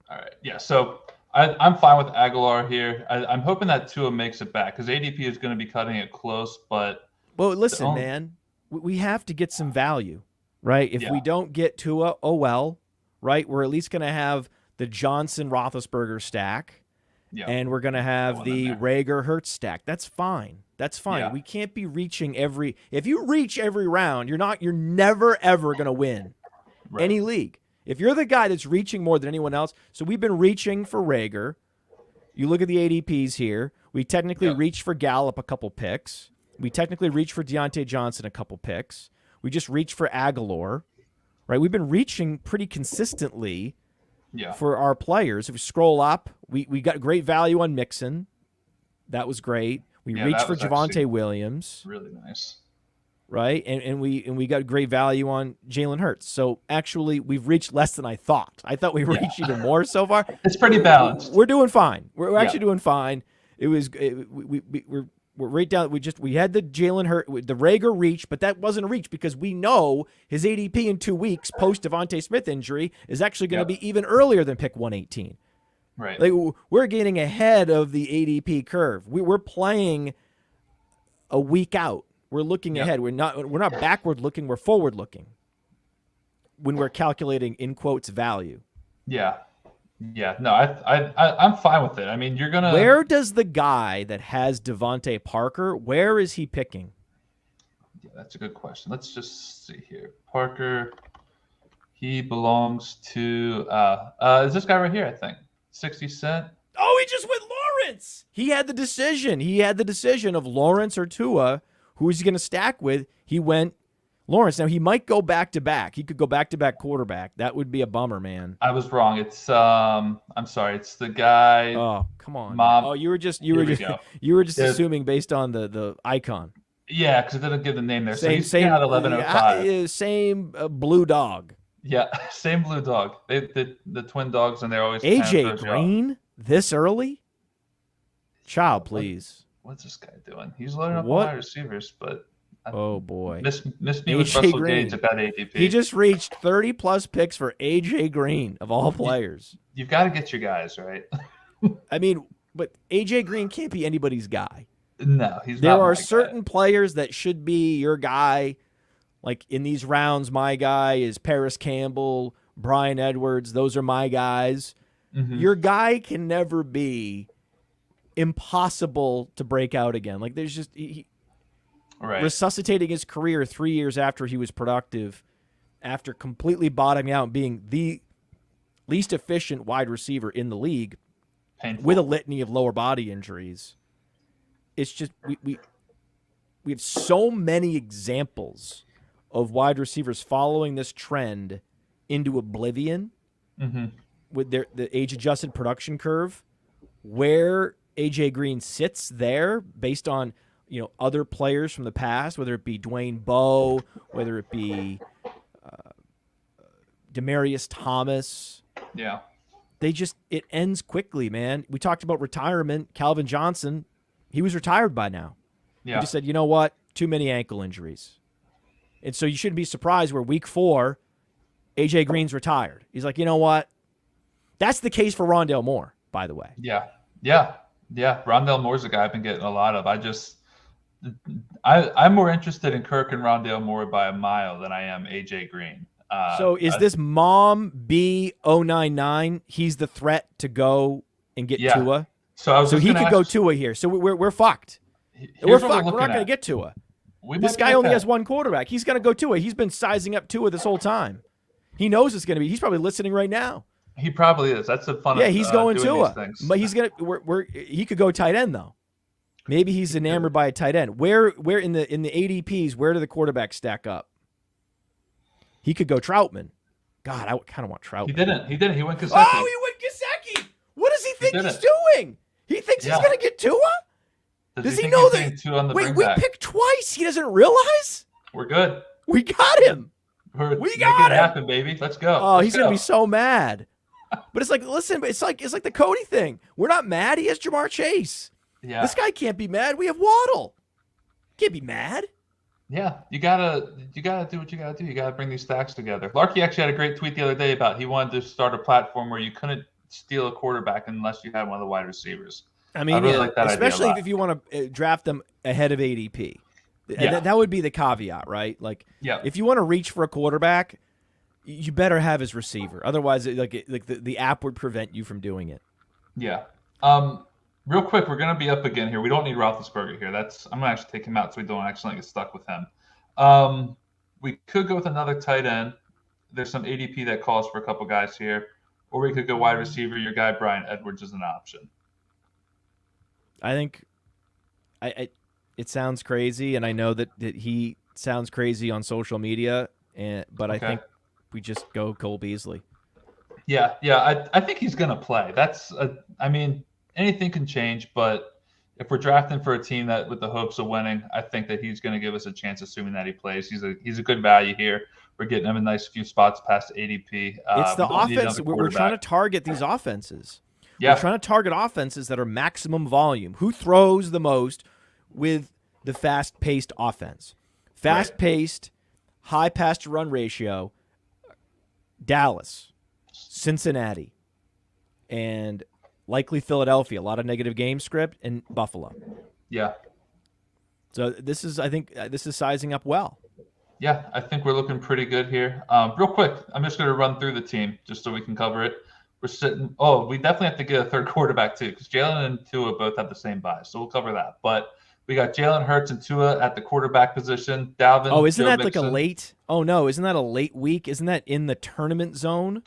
S1: All right. Yeah, so I'm fine with Aguilar here. I'm hoping that Tua makes it back because ADP is going to be cutting it close, but...
S2: Well, listen, man, we have to get some value, right? If we don't get Tua, oh well, right? We're at least going to have the Johnson-Roethlisberger stack, and we're going to have the Rager-Hurts stack. That's fine. That's fine. Yeah. We can't be reaching every... If you reach every round, you're never, ever going to win any league. If you're the guy that's reaching more than anyone else, so we've been reaching for Rager. You look at the ADPs here. We technically reached for Gallup a couple picks. We technically reached for Deontay Johnson a couple picks. We just reached for Aguilar, right? We've been reaching pretty consistently for our players. If we scroll up, we got great value on Mixon. That was great. We reached for Javonte Williams.
S1: Really nice.
S2: Right? And we got great value on Jalen Hurts. So actually, we've reached less than I thought. I thought we reached even more so far.
S1: It's pretty balanced.
S2: We're doing fine. We're actually doing fine. We're right down. We had the Jalen Hurts, the Rager reach, but that wasn't a reach because we know his ADP in 2 weeks post Devonte Smith injury is actually going to be even earlier than pick 118.
S1: Right.
S2: Like we're getting ahead of the ADP curve. We're playing a week out. We're looking ahead. We're not backward looking. We're forward looking when we're calculating in quotes value.
S1: Yeah. No, I'm fine with it. I mean, you're gonna.
S2: Where does the guy that has Devontae Parker? Where is he picking?
S1: Yeah, that's a good question. Let's just see here. Parker. He belongs to. Is this guy right here? I think 60 Cent.
S2: Oh, he just went Lawrence. He had the decision. He had the decision of Lawrence or Tua. Who is he going to stack with? He went Lawrence. Now, he might go back-to-back. He could go back-to-back quarterback. That would be a bummer, man.
S1: I was wrong. It's I'm sorry. It's the guy.
S2: Oh, come on.
S1: Mom.
S2: Oh, you were just assuming based on the icon.
S1: Yeah, because it didn't give the name there. So he's at 1105.
S2: Same blue dog.
S1: Yeah, same blue dog. The twin dogs, and they're always
S2: AJ Green this early? Child, please.
S1: What's this guy doing? He's loading up wide receivers, but
S2: oh boy,
S1: miss me with Russell Gage about ADP.
S2: He just reached 30+ picks for AJ Green of all players.
S1: You've got to get your guys right.
S2: I mean, but AJ Green can't be anybody's guy.
S1: No, he's not.
S2: There are certain players that should be your guy. Like in these rounds, my guy is Paris Campbell, Brian Edwards. Those are my guys. Mm-hmm. Your guy can never be impossible to break out again. Like there's just resuscitating his career 3 years after he was productive, after completely bottoming out and being the least efficient wide receiver in the league.
S1: Painful.
S2: With a litany of lower body injuries. It's just we have so many examples of wide receivers following this trend into oblivion with the age-adjusted production curve, where A.J. Green sits there based on other players from the past, whether it be Dwayne Bowe, whether it be Demaryius Thomas.
S1: Yeah.
S2: It ends quickly, man. We talked about retirement. Calvin Johnson, he was retired by now.
S1: Yeah.
S2: He just said, you know what? Too many ankle injuries. And so you shouldn't be surprised where week 4, A.J. Green's retired. He's like, you know what? That's the case for Rondale Moore, by the way.
S1: Yeah. Rondale Moore's a guy I've been getting a lot of. I'm more interested in Kirk and Rondale Moore by a mile than I am A.J. Green.
S2: So is this Mom B099? He's the threat to go and get Tua.
S1: So
S2: he could go Tua here. So we're fucked. We're fucked. We're not going to get Tua. This guy only has one quarterback. He's going to go Tua. He's been sizing up Tua this whole time. He knows it's going to be. He's probably listening right now.
S1: He probably is. That's the fun.
S2: Yeah, he's going
S1: Tua.
S2: But he's gonna. He could go tight end though. Maybe he's enamored by a tight end. Where in the ADPs? Where do the quarterbacks stack up? He could go Troutman. God, I kind of want Troutman.
S1: He didn't. He went Gesicki.
S2: Oh, he went Gesicki. What does he think he's doing? He thinks he's going to get Tua? Does he know that? Wait, we picked twice. He doesn't realize?
S1: We're good.
S2: We got him.
S1: We got it happen, baby. Let's go.
S2: Oh, he's going to be so mad. But it's like, listen, it's like the Cody thing. We're not mad. He has Jamar Chase.
S1: Yeah.
S2: This guy can't be mad. We have Waddle. Can't be mad.
S1: Yeah, you gotta do what you gotta do. You gotta bring these stacks together. Larky actually had a great tweet the other day about he wanted to start a platform where you couldn't steal a quarterback unless you had one of the wide receivers.
S2: I mean, really like that especially if you want to draft them ahead of ADP. Yeah. That would be the caveat, right? Like, if you want to reach for a quarterback, you better have his receiver. Otherwise, the app would prevent you from doing it.
S1: Yeah. Real quick, we're going to be up again here. We don't need Roethlisberger here. I'm going to actually take him out so we don't accidentally get stuck with him. We could go with another tight end. There's some ADP that calls for a couple guys here. Or we could go wide receiver. Your guy, Bryan Edwards, is an option.
S2: I think it sounds crazy, and I know that he sounds crazy on social media, but I think we just go Cole Beasley.
S1: Yeah. I think he's going to play. Anything can change, but if we're drafting for a team that with the hopes of winning, I think that he's going to give us a chance, assuming that he plays. He's a good value here. We're getting him a nice few spots past ADP.
S2: It's the offense. We're trying to target these offenses.
S1: Yeah.
S2: We're trying to target offenses that are maximum volume. Who throws the most with the fast-paced offense? Fast-paced, high pass-to-run ratio, Dallas, Cincinnati, and likely Philadelphia. A lot of negative game script, and Buffalo.
S1: Yeah.
S2: So I think this is sizing up well.
S1: Yeah, I think we're looking pretty good here. Real quick, I'm just going to run through the team just so we can cover it. We're sitting. Oh, we definitely have to get a third quarterback too, because Jalen and Tua both have the same buy, so we'll cover that. But we got Jalen Hurts and Tua at the quarterback position. Dalvin.
S2: Oh, isn't that
S1: Mixon.
S2: Like a late? Oh no, isn't that a late week? Isn't that in the tournament zone?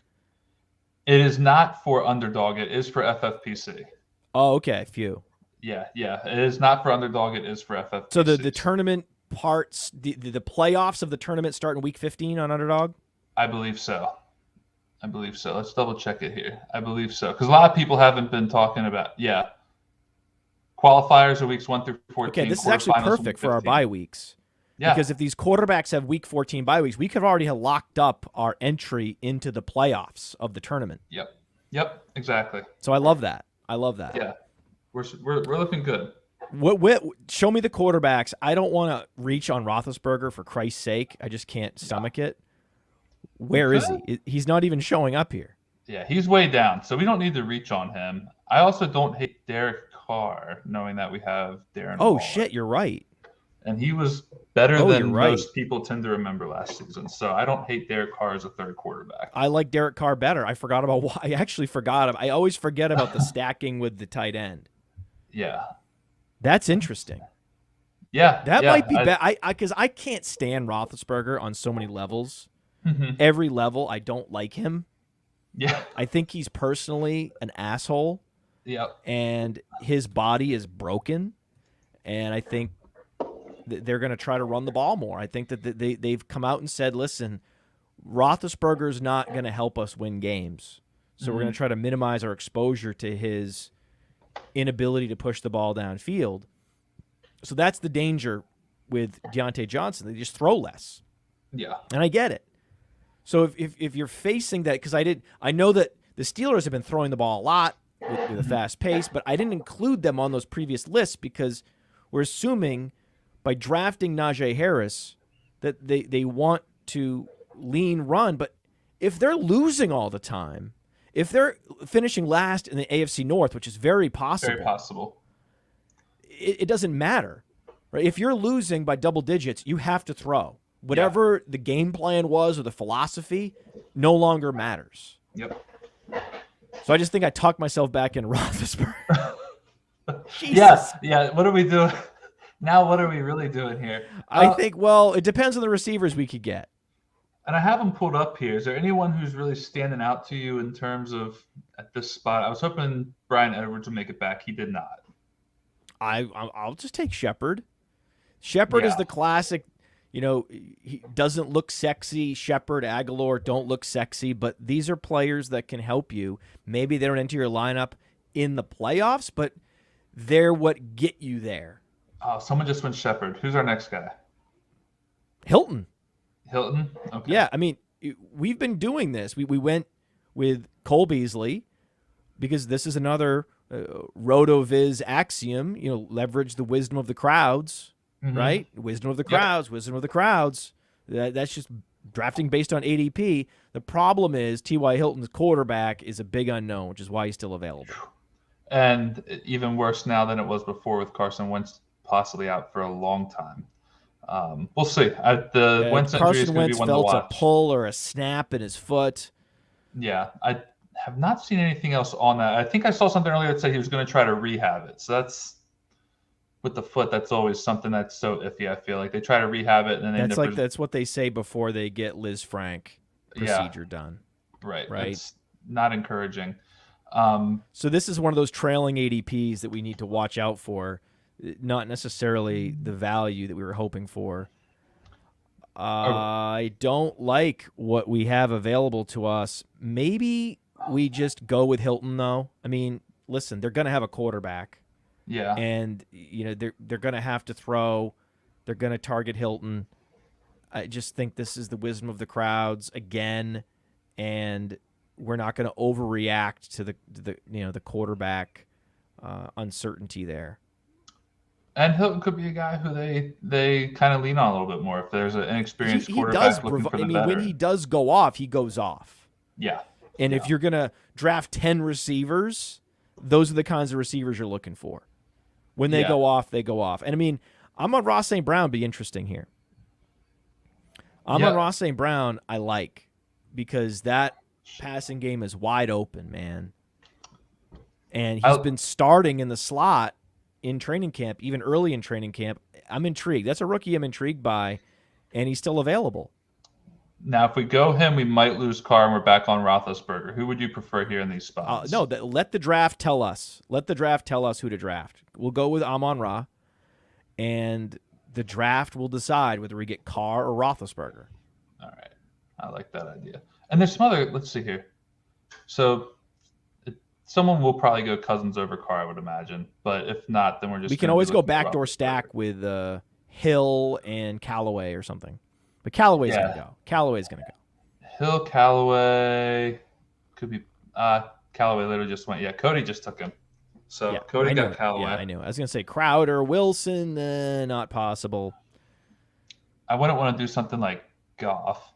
S1: It is not for underdog. It is for FFPC.
S2: Oh, okay. Phew.
S1: Yeah. It is not for underdog. It is for FFPC.
S2: So the tournament parts, the playoffs of the tournament start in week 15 on underdog?
S1: I believe so. Let's double check it here. I believe so. Because a lot of people haven't been talking about, qualifiers are weeks 1 through 14.
S2: Okay, this is actually perfect for our bye weeks. Yeah. Because if these quarterbacks have week 14 bye weeks, we could already have locked up our entry into the playoffs of the tournament.
S1: Yep, exactly.
S2: So I love that.
S1: Yeah, we're looking good.
S2: What show me the quarterbacks. I don't want to reach on Roethlisberger for Christ's sake. I just can't stomach it. Where is he? He's not even showing up here.
S1: Yeah, he's way down, so we don't need to reach on him. I also don't hate Derek Carr, knowing that we have Darren Waller.
S2: Shit, you're right.
S1: And he was better than most people tend to remember last season. So I don't hate Derek Carr as a third quarterback.
S2: I like Derek Carr better. I forgot about why. I actually forgot. I always forget about the stacking with the tight end.
S1: Yeah.
S2: That's interesting.
S1: Yeah.
S2: That might be better. Because I can't stand Roethlisberger on so many levels. Mm-hmm. Every level, I don't like him.
S1: Yeah.
S2: I think he's personally an asshole.
S1: Yeah.
S2: And his body is broken. And I think they're going to try to run the ball more. I think that they've come out and said, listen, Roethlisberger's not going to help us win games. So we're going to try to minimize our exposure to his inability to push the ball downfield. So that's the danger with Deontay Johnson. They just throw less.
S1: Yeah.
S2: And I get it. So if you're facing that, because I know that the Steelers have been throwing the ball a lot with a fast pace, but I didn't include them on those previous lists because we're assuming by drafting Najee Harris that they want to lean run. But if they're losing all the time, if they're finishing last in the AFC North, which is very possible, it doesn't matter. Right? If you're losing by double digits, you have to throw. Whatever the game plan was or the philosophy no longer matters.
S1: Yep.
S2: So I just think I talked myself back in Roethlisberger.
S1: Yeah. What are we doing? Now what are we really doing here?
S2: I think, well, it depends on the receivers we could get.
S1: And I have them pulled up here. Is there anyone who's really standing out to you in terms of at this spot? I was hoping Bryan Edwards would make it back. He did not.
S2: I'll just take Shepard. Shepard is the classic. He doesn't look sexy. Shepard, Aguilar don't look sexy, but these are players that can help you. Maybe they don't enter your lineup in the playoffs, but they're what get you there.
S1: Oh, someone just went Shepard. Who's our next guy?
S2: Hilton.
S1: Okay.
S2: Yeah, I mean, we've been doing this. We went with Cole Beasley because this is another RotoViz axiom, leverage the wisdom of the crowds. Right? Wisdom of the crowds, wisdom of the crowds. That's just drafting based on ADP. The problem is T.Y. Hilton's quarterback is a big unknown, which is why he's still available.
S1: And even worse now than it was before with Carson Wentz possibly out for a long time. We'll see. Wentz injury is going to be one to watch.
S2: Carson Wentz felt a pull or a snap in his foot.
S1: Yeah, I have not seen anything else on that. I think I saw something earlier that said he was going to try to rehab it. So that's... with the foot, that's always something that's so iffy. I feel like they try to rehab it, and then
S2: that's what they say before they get Liz Frank procedure done.
S1: Right. It's not encouraging.
S2: So this is one of those trailing ADPs that we need to watch out for, not necessarily the value that we were hoping for. I don't like what we have available to us. Maybe we just go with Hilton, though. I mean, listen, they're going to have a quarterback.
S1: Yeah.
S2: And they're going to have to throw. They're going to target Hilton. I just think this is the wisdom of the crowds again, and we're not going to overreact to the quarterback uncertainty there.
S1: And Hilton could be a guy who they kind of lean on a little bit more if there's an inexperienced quarterback looking for the veteran.
S2: When he does go off, he goes off.
S1: Yeah.
S2: And if you're going to draft 10 receivers, those are the kinds of receivers you're looking for. When they go off, they go off. And, I mean, Amon-Ra St. Brown be interesting here. Amon-Ra St. Brown I like because that passing game is wide open, man. And he's been starting in the slot in training camp, even early in training camp. I'm intrigued. That's a rookie I'm intrigued by, and he's still available.
S1: Now, if we go him, we might lose Carr, and we're back on Roethlisberger. Who would you prefer here in these spots?
S2: Let the draft tell us. Let the draft tell us who to draft. We'll go with Amon-Ra, and the draft will decide whether we get Carr or Roethlisberger.
S1: All right. I like that idea. And there's some other – let's see here. So someone will probably go Cousins over Carr, I would imagine. But if not, then we're just –
S2: we can always go backdoor stack with Hill and Callaway or something. But Callaway's going to go. Callaway's going to go.
S1: Hill, Callaway, could be Callaway literally just went. Yeah, Cody just took him. So Cody got Callaway.
S2: Yeah, I knew. I was going to say Crowder, Wilson, not possible.
S1: I wouldn't want to do something like Goff.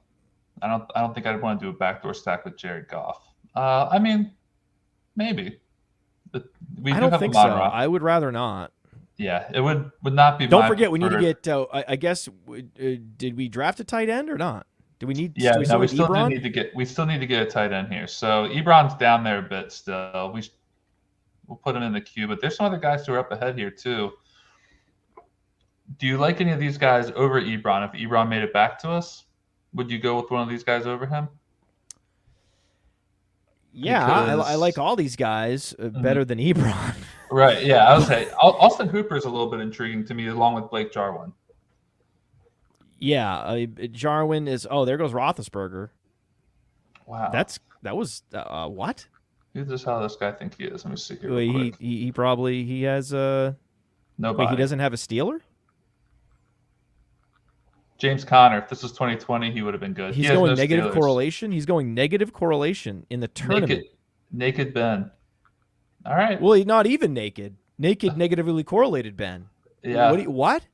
S1: I don't think I'd want to do a backdoor stack with Jared Goff. I mean, maybe.
S2: I don't think so. I would rather not.
S1: Yeah, it would not be.
S2: Don't forget, we need to get. I guess did we draft a tight end or not? Do we need?
S1: Yeah, we still need to get. We still need to get a tight end here. So Ebron's down there a bit still. We'll put him in the queue, but there's some other guys who are up ahead here too. Do you like any of these guys over Ebron? If Ebron made it back to us, would you go with one of these guys over him?
S2: Yeah, I like all these guys better than Ebron.
S1: Right, yeah. I would say Austin Hooper is a little bit intriguing to me, along with Blake Jarwin.
S2: Yeah, Jarwin is. Oh, there goes Roethlisberger.
S1: Wow.
S2: That was what?
S1: Who's this? How this guy think he is? Let me see here.
S2: Well,
S1: Real quick.
S2: he probably has
S1: Nobody.
S2: Wait, he doesn't have a Steeler?
S1: James Conner. If this was 2020, he would have been good.
S2: He's
S1: he has
S2: going
S1: no
S2: negative
S1: Steelers.
S2: correlation. He's going negative correlation in the tournament.
S1: Naked Ben. All right.
S2: Well, he's not even naked. Naked, negatively correlated Ben.
S1: Yeah.
S2: What?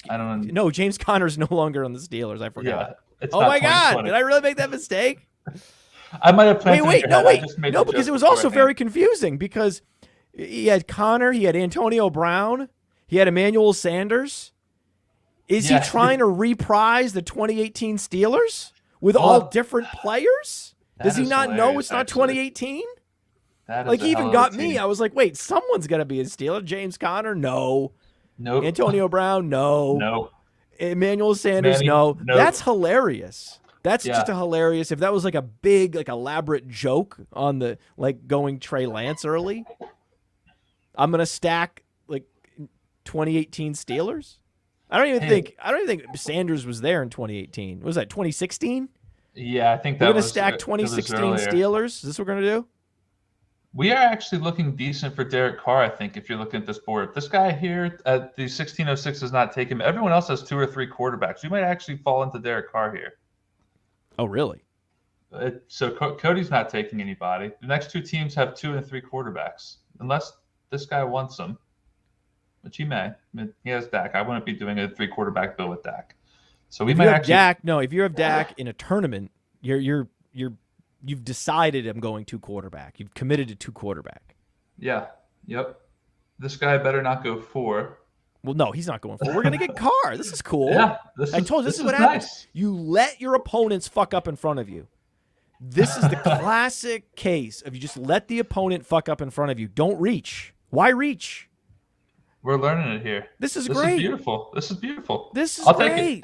S1: I don't know.
S2: No, James Conner's no longer on the Steelers. I forgot.
S1: Yeah.
S2: Oh my God! Did I really make that mistake?
S1: I might have planted
S2: Wait,
S1: in
S2: no,
S1: your head.
S2: wait, no, because it was also very confusing because he had Connor, he had Antonio Brown, he had Emmanuel Sanders. Is he trying to reprise the 2018 Steelers with all different players? Does he not know it's not 2018? Like, he even got me. I was like, wait, someone's got to be a Steeler. James Conner? No.
S1: Nope.
S2: Antonio Brown? No.
S1: Nope.
S2: Emmanuel Sanders? No.
S1: Nope.
S2: That's hilarious. That's just a hilarious. If that was like a big, like, elaborate joke on the, like, going Trey Lance early, I'm going to stack, like, 2018 Steelers. I don't even think Sanders was there in 2018. What was that, 2016?
S1: Yeah, I think that
S2: we're going to stack 2016 Steelers. Is this what we're going to do?
S1: We are actually looking decent for Derek Carr, I think, if you're looking at this board. This guy here at the 1606 does not take him. Everyone else has 2 or 3 quarterbacks. You might actually fall into Derek Carr here.
S2: Oh, really?
S1: So Cody's not taking anybody. The next 2 teams have 2 and 3 quarterbacks, unless this guy wants them, which he may. I mean, he has Dak. I wouldn't be doing a 3 quarterback bill with Dak. So
S2: if you have Dak in a tournament, you've decided I'm going 2 quarterback. You've committed to 2 quarterback.
S1: Yeah. Yep. This guy better not go 4.
S2: Well, no, he's not going 4. We're going to get Carr. This is cool.
S1: Yeah.
S2: I told you this is what happens. You let your opponents fuck up in front of you. This is the classic case of you just let the opponent fuck up in front of you. Don't reach. Why reach?
S1: We're learning it here.
S2: This is great.
S1: This is beautiful. This is beautiful.
S2: This is great.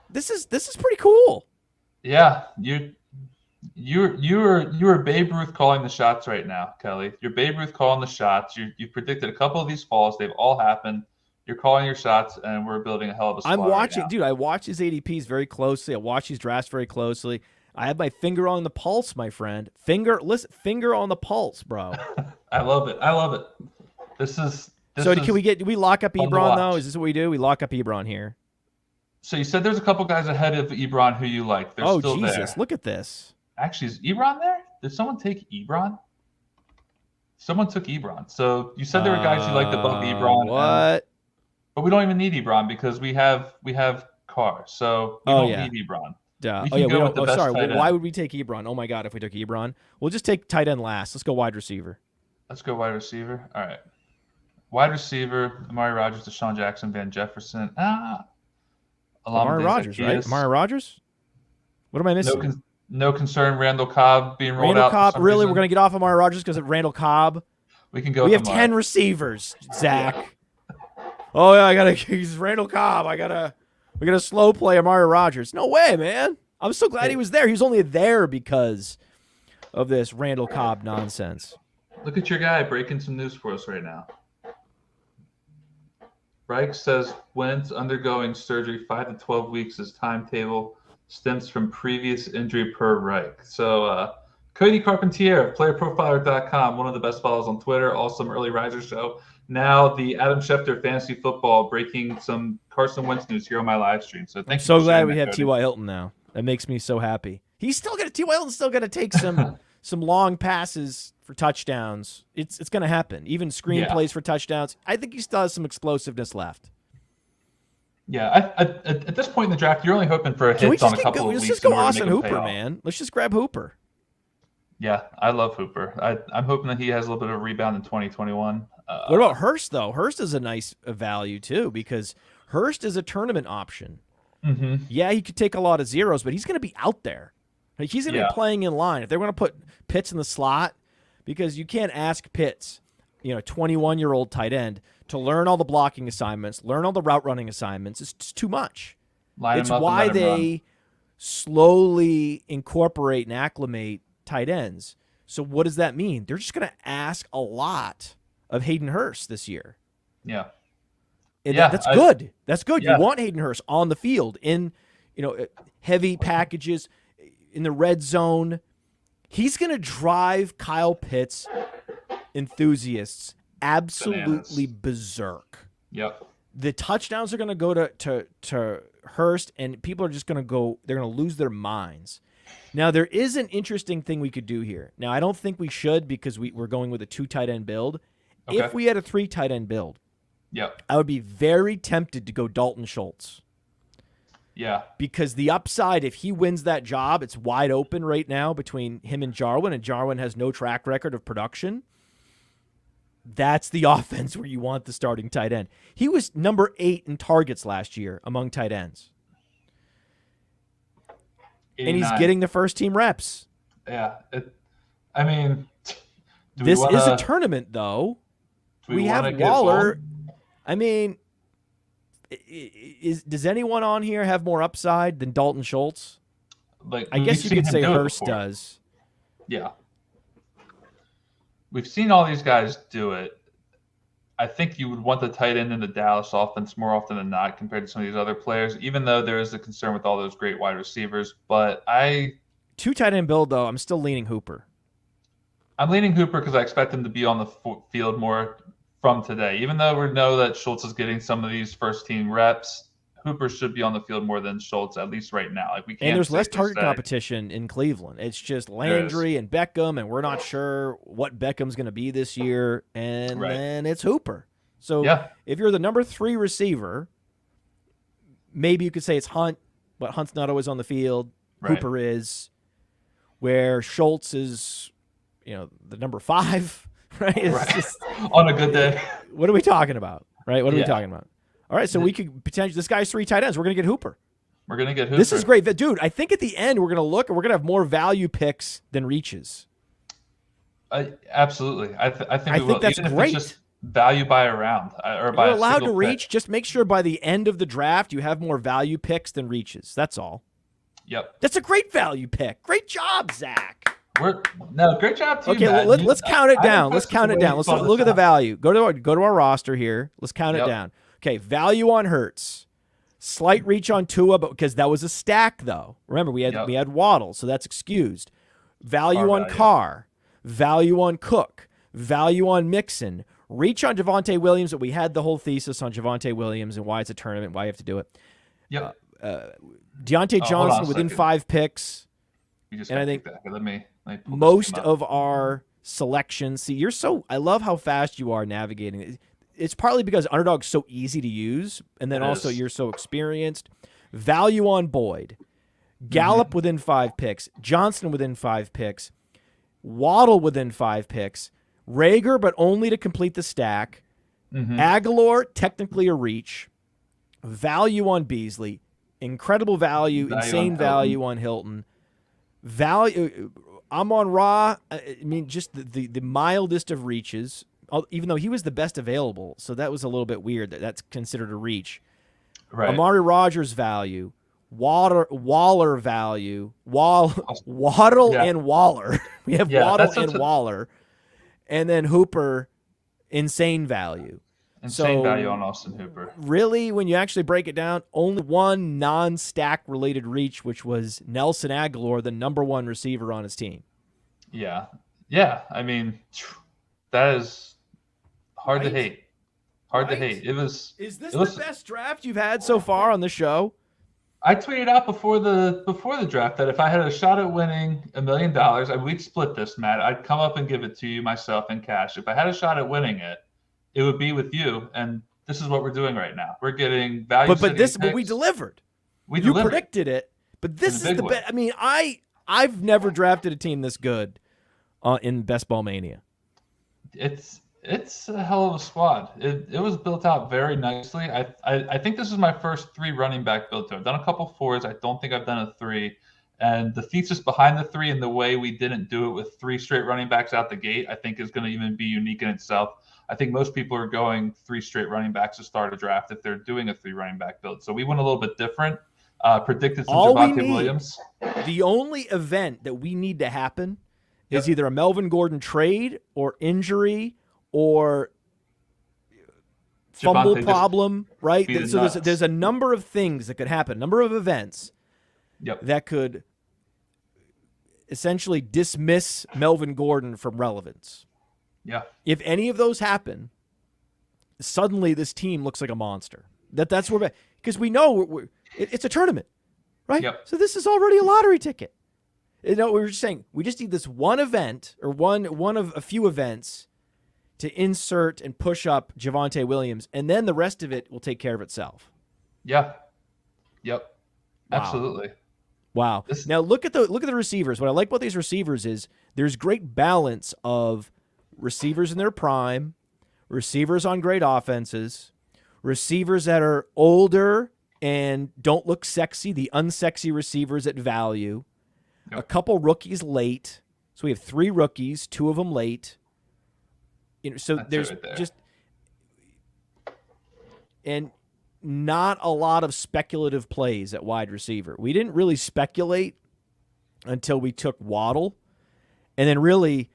S2: This is pretty cool.
S1: Yeah, you're Babe Ruth calling the shots right now, Kelly. You're Babe Ruth calling the shots. You predicted a couple of these falls. They've all happened. You're calling your shots, and we're building a hell of a squad.
S2: I'm watching,
S1: right
S2: dude. I watch his ADPs very closely. I watch these drafts very closely. I have my finger on the pulse, my friend. Finger on the pulse, bro.
S1: I love it.
S2: Do we lock up Ebron though? Is this what we do? We lock up Ebron here.
S1: So you said there's a couple guys ahead of Ebron who you like. They're still
S2: Jesus!
S1: there.
S2: Look at this.
S1: Actually, is Ebron there? Did someone take Ebron? Someone took Ebron. So you said there were guys you liked above Ebron.
S2: What?
S1: But we don't even need Ebron because we have Carr. So we don't need Ebron.
S2: Duh.
S1: Sorry.
S2: Why would we take Ebron? Oh my God! If we took Ebron, we'll just take tight end last. Let's go wide receiver.
S1: Let's go wide receiver. All right. Wide receiver: Amari Rodgers, Deshaun Jackson, Van Jefferson.
S2: Amari Rodgers, right? Amari Rodgers. What am I missing?
S1: No concern. Randall Cobb being rolled out.
S2: Randall Cobb. Really? We're gonna get off Amari Rodgers because of Randall Cobb?
S1: We can go.
S2: We have 10 receivers, Zach. Oh yeah, he's Randall Cobb. We gotta slow play Amari Rodgers. No way, man. I'm so glad he was there. He was only there because of this Randall Cobb nonsense.
S1: Look at your guy breaking some news for us right now. Reich says Wentz undergoing surgery 5 to 12 weeks. His timetable stems from previous injury per Reich. So Cody Carpentier of PlayerProfiler.com, one of the best follows on Twitter, awesome early riser show. Now the Adam Schefter Fantasy Football breaking some Carson Wentz news here on my live stream. So I'm
S2: so glad we have T.Y. Hilton now. That makes me so happy. T.Y. Hilton's still gonna take some long passes for touchdowns. It's gonna happen. Even screenplays for touchdowns. I think he still has some explosiveness left.
S1: Yeah, at this point in the draft, you're only hoping for a hit on a couple of weeks.
S2: Let's just go Austin Hooper, man. Let's just grab Hooper.
S1: Yeah, I love Hooper. I'm hoping that he has a little bit of a rebound in 2021.
S2: What about Hurst, though? Hurst is a nice value, too, because Hurst is a tournament option.
S1: Mm-hmm.
S2: Yeah, he could take a lot of zeros, but he's going to be out there. Like, he's going to be playing in line. If they're going to put Pitts in the slot, because you can't ask Pitts, 21-year-old tight end, to learn all the blocking assignments, learn all the route running assignments. It's just too much. It's why they slowly incorporate and acclimate tight ends. So what does that mean? They're just going to ask a lot of Hayden Hurst this year.
S1: Yeah.
S2: And
S1: Yeah,
S2: that's good. That's good.
S1: Yeah.
S2: You want Hayden Hurst on the field in, heavy packages in the red zone. He's going to drive Kyle Pitts enthusiasts absolutely berserk.
S1: Yep.
S2: The touchdowns are going to go to Hurst, and people are just going to go. They're going to lose their minds. Now, there is an interesting thing we could do here. Now, I don't think we should because we're going with a 2 tight end build. Okay. If we had a 3 tight end build, I would be very tempted to go Dalton Schultz.
S1: Yeah.
S2: Because the upside, if he wins that job, it's wide open right now between him and Jarwin has no track record of production. That's the offense where you want the starting tight end. He was number 8 in targets last year among tight ends. 89. And he's getting the first team reps.
S1: Yeah.
S2: This is a tournament, though. We have Waller. I mean, does anyone on here have more upside than Dalton Schultz? I guess you could say Hurst does.
S1: Yeah. We've seen all these guys do it. I think you would want the tight end in the Dallas offense more often than not compared to some of these other players, even though there is a concern with all those great wide receivers. But
S2: 2 tight end build, though, I'm still leaning Hooper.
S1: I'm leaning Hooper because I expect him to be on the field more from today. Even though we know that Schultz is getting some of these first-team reps, Hooper should be on the field more than Schultz, at least right now. We can't.
S2: And there's less target competition in Cleveland. It's just Landry and Beckham, and we're not sure what Beckham's going to be this year. And then it's Hooper. So if you're the number 3 receiver, maybe you could say it's Hunt, but Hunt's not always on the field. Hooper is. Where Schultz is, the number 5, right? Just,
S1: on a good day.
S2: What are we talking about, right? What are we talking about? All right, so we could potentially, this guy's 3 tight ends. We're going to get Hooper. This is great. Dude, I think at the end we're going to look and we're going to have more value picks than reaches.
S1: Absolutely. I think we will.
S2: That's
S1: even
S2: great.
S1: If it's just value by a round or by
S2: You're allowed to
S1: pick.
S2: reach. Just make sure by the end of the draft you have more value picks than reaches. That's all.
S1: Yep.
S2: That's a great value pick. Great job, Zach.
S1: Great job to you,
S2: Okay,
S1: Matt.
S2: Let's count it down. Let's count it down. Let's look at the value. Go to our roster here. Let's count it down. Okay, value on Hurts. Slight reach on Tua, but because that was a stack, though. Remember, we had Waddle, so that's excused. Value on Carr. Value on Cook. Value on Mixon. Reach on Javonte Williams, but we had the whole thesis on Javonte Williams and why it's a tournament, why you have to do it.
S1: Yep.
S2: Deontay Johnson within 5 picks.
S1: And I think let me
S2: most of our selections. See, I love how fast you are navigating. It's partly because Underdog's so easy to use, and then also you're so experienced. Value on Boyd. Gallup within 5 picks. Johnson within 5 picks. Waddle within 5 picks. Rager, but only to complete the stack. Aguilar, technically a reach. Value on Beasley. Incredible value, insane value on Hilton. Value, Amon Ra, I mean, just the mildest of reaches, even though he was the best available. So that was a little bit weird that's considered a reach. Right. Amari Rogers value. Waller value. Waddle and Waller. We have Waddle and Waller. And then Hooper, insane value.
S1: Insane value on Austin Hooper.
S2: Really, when you actually break it down, only one non-stack related reach, which was Nelson Aguilar, the number 1 receiver on his team.
S1: Yeah. Yeah. I mean, that is hard to hate. Hard to hate. Is this
S2: the best draft you've had so far on the show?
S1: I tweeted out before the draft that if I had a shot at winning $1 million, we'd split this, Matt. I'd come up and give it to you myself in cash. If I had a shot at winning it, it would be with you, and this is what we're doing right now. We're getting value.
S2: But we delivered. You predicted it, but this is the best. I mean, I've never drafted a team this good in Best Ball Mania.
S1: It's a hell of a squad. It was built out very nicely. I think this is my first 3 running back build too. I've done a couple 4s. I don't think I've done a 3. And the thesis behind the 3 and the way we didn't do it with 3 straight running backs out the gate, I think is going to even be unique in itself. I think most people are going 3 straight running backs to start a draft if they're doing a 3 running back build. So we went a little bit different. Predicted some Javonte Williams.
S2: The only event that we need to happen is either a Melvin Gordon trade or injury or fumble
S1: Javante
S2: problem, right?
S1: beat the
S2: So
S1: nuts.
S2: there's a number of things that could happen, a number of events that could essentially dismiss Melvin Gordon from relevance.
S1: Yeah.
S2: If any of those happen, suddenly this team looks like a monster. That's where, because we know it's a tournament, right?
S1: Yep.
S2: So this is already a lottery ticket. You know, we were just saying we just need this one event or one of a few events to insert and push up Javonte Williams, and then the rest of it will take care of itself.
S1: Yeah. Yep.
S2: Wow.
S1: Absolutely.
S2: Wow. Now look at the receivers. What I like about these receivers is there's great balance of receivers in their prime, receivers on great offenses, receivers that are older and don't look sexy, the unsexy receivers at value, a couple rookies late. So we have 3 rookies, 2 of them late. You know, so there's just and not a lot of speculative plays at wide receiver. We didn't really speculate until we took Waddle, and then really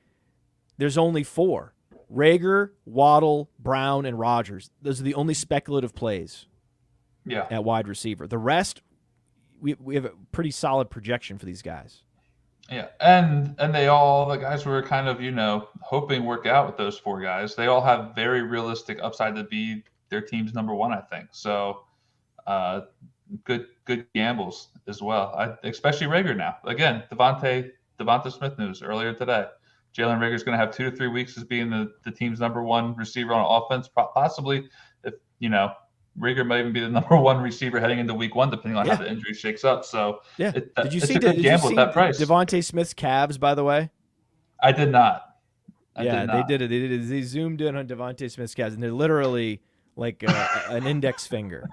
S2: there's only 4: Rager, Waddle, Brown, and Rodgers. Those are the only speculative plays. At wide receiver. The rest, we have a pretty solid projection for these guys.
S1: Yeah, and they all, the guys who were kind of, hoping work out with those 4 guys, they all have very realistic upside to be their team's number 1, I think. So good gambles as well, especially Rager now. Again, Devonte Smith news earlier today. Jalen Rager's going to have 2 to 3 weeks as being the team's number 1 receiver on offense, possibly if, Rager might even be the number 1 receiver heading into week 1, depending on how the injury shakes up. So,
S2: did you see Devonte Smith's calves? By the way,
S1: I did not.
S2: They did it. They zoomed in on Devonte Smith's calves, and they're literally like an index finger.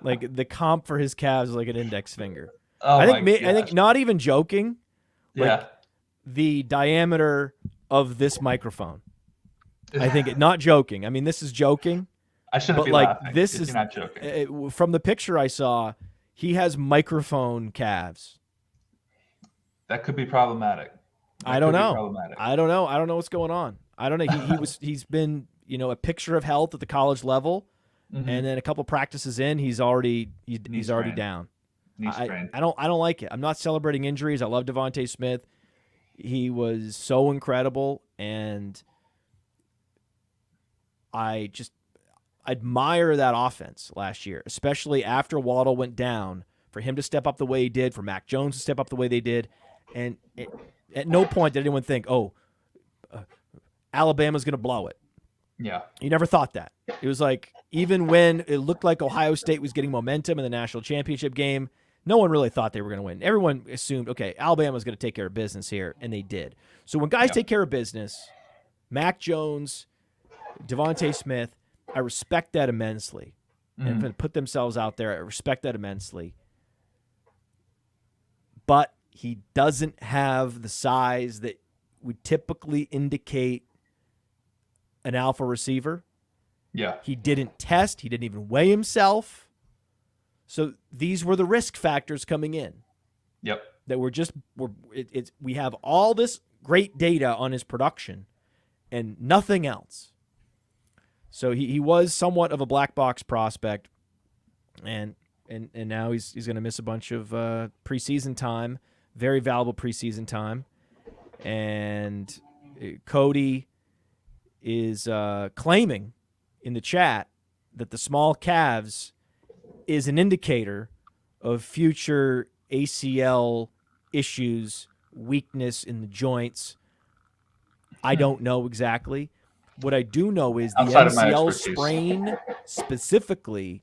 S2: Like the comp for his calves is like an index finger.
S1: Oh,
S2: I think not even joking. Like the diameter of this microphone. I think not joking. I mean, this is joking.
S1: I shouldn't be laughing. This is not joking.
S2: From the picture I saw, he has microphone calves.
S1: That could be problematic.
S2: I don't know. I don't know what's going on. I don't know. He's been a picture of health at the college level, and then a couple practices in, he's already down. I don't like it. I'm not celebrating injuries. I love Devonte Smith. He was so incredible, and I just admire that offense last year, especially after Waddle went down, for him to step up the way he did, for Mac Jones to step up the way they did. And at no point did anyone think, Alabama's going to blow it.
S1: Yeah.
S2: You never thought that. It was like, even when it looked like Ohio State was getting momentum in the national championship game, no one really thought they were going to win. Everyone assumed, Alabama's going to take care of business here, and they did. So when guys take care of business, Mac Jones, Devonte Smith, I respect that immensely. And to put themselves out there, I respect that immensely. But he doesn't have the size that would typically indicate an alpha receiver.
S3: Yeah.
S2: He didn't test. He didn't even weigh himself. So these were the risk factors coming in.
S3: Yep.
S2: That we have all this great data on his production and nothing else. So he was somewhat of a black box prospect, and now he's going to miss a bunch of preseason time, very valuable preseason time. And Cody is claiming in the chat that the small calves is an indicator of future ACL issues, weakness in the joints. I don't know exactly. What I do know is the MCL sprain specifically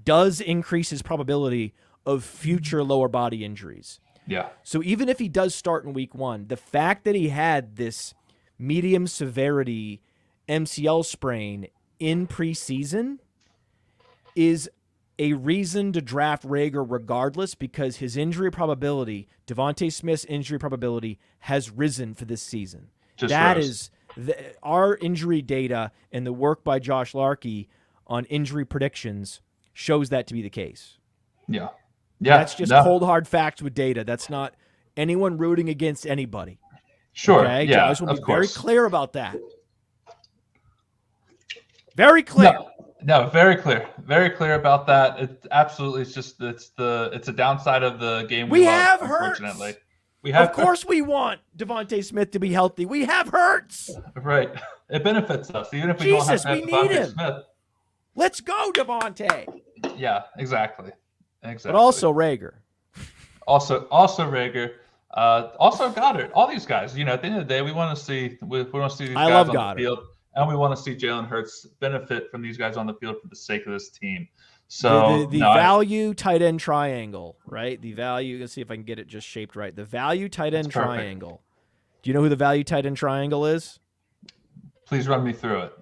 S2: does increase his probability of future lower body injuries.
S3: Yeah.
S2: So even if he does start in week 1, the fact that he had this medium severity MCL sprain in preseason is a reason to draft Rager regardless, because his injury probability, Devonte Smith's injury probability, has risen for this season. Our injury data and the work by Josh Larkey on injury predictions shows that to be the case.
S3: Yeah. Yeah.
S2: That's just cold, hard facts with data. That's not anyone rooting against anybody.
S3: Sure.
S2: Okay?
S3: Yeah.
S2: I just want to be very clear about that. Very clear.
S1: No, very clear about that. It absolutely it's a downside of the game
S2: We
S1: love,
S2: have
S1: unfortunately.
S2: Hurts.
S1: We have
S2: Of course we want Devonte Smith to be healthy. We have Hurts.
S1: right. It benefits us even if we
S2: Jesus,
S1: don't
S2: we
S1: have
S2: need
S1: Devonte
S2: him.
S1: Smith.
S2: Let's go, Devonte.
S1: Yeah, exactly.
S2: But also Rager.
S1: Also Rager. Also Goddard. All these guys. At the end of the day, we want to see these
S2: I
S1: guys
S2: love
S1: on
S2: Goddard.
S1: the field, and we want to see Jalen Hurts benefit from these guys on the field for the sake of this team. So
S2: the value tight end triangle, right? The value. Let's see if I can get it just shaped right. The value tight end triangle. Do you know who the value tight end triangle is?
S1: Please run me through it.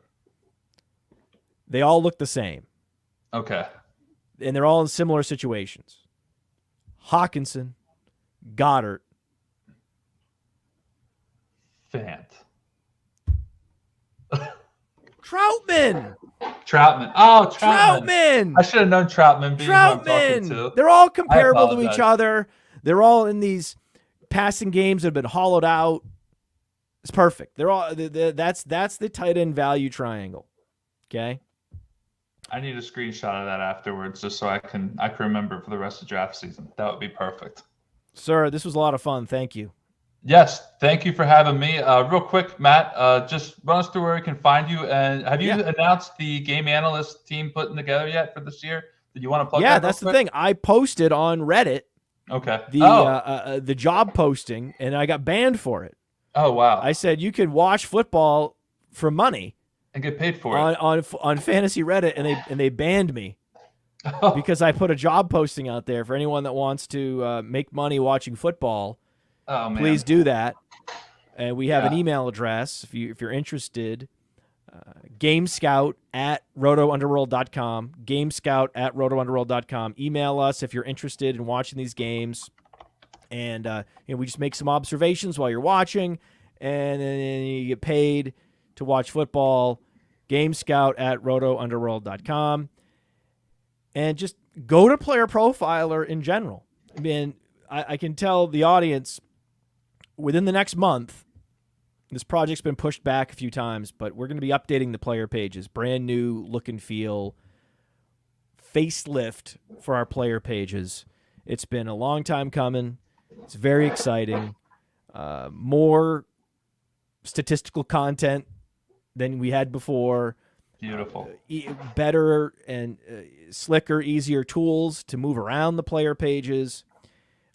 S2: They all look the same.
S1: Okay.
S2: And they're all in similar situations. Hawkinson, Goddard,
S1: Fant.
S2: Troutman.
S1: Oh, Troutman. I should have known Troutman.
S2: Troutman. They're all comparable to each other. They're all in these passing games that have been hollowed out. It's perfect. They're all that's the tight end value triangle. Okay.
S1: I need a screenshot of that afterwards just so I can remember for the rest of draft season. That would be perfect.
S2: Sir, this was a lot of fun. Thank you.
S1: Yes, thank you for having me. Real quick, Matt, just run us through where we can find you. And have you announced the game analyst team putting together yet for this year? Did you want to plug that?
S2: Yeah, that's the thing. I posted on Reddit.
S1: Okay.
S2: The job posting, and I got banned for it.
S1: Oh wow!
S2: I said you could watch football for money
S1: and get paid for
S2: it on fantasy Reddit, and they banned me because I put a job posting out there for anyone that wants to make money watching football.
S1: Oh, man.
S2: Please do that. And we have an email address if you're interested. GameScout@RotoUnderworld.com. GameScout@RotoUnderworld.com. Email us if you're interested in watching these games. And we just make some observations while you're watching, and then you get paid to watch football. GameScout@RotoUnderworld.com. And just go to Player Profiler in general. I mean, I can tell the audience within the next month, this project's been pushed back a few times, but we're going to be updating the player pages. Brand new look and feel, facelift for our player pages. It's been a long time coming. It's very exciting. More statistical content than we had before.
S1: Beautiful.
S2: Better and slicker, easier tools to move around the player pages.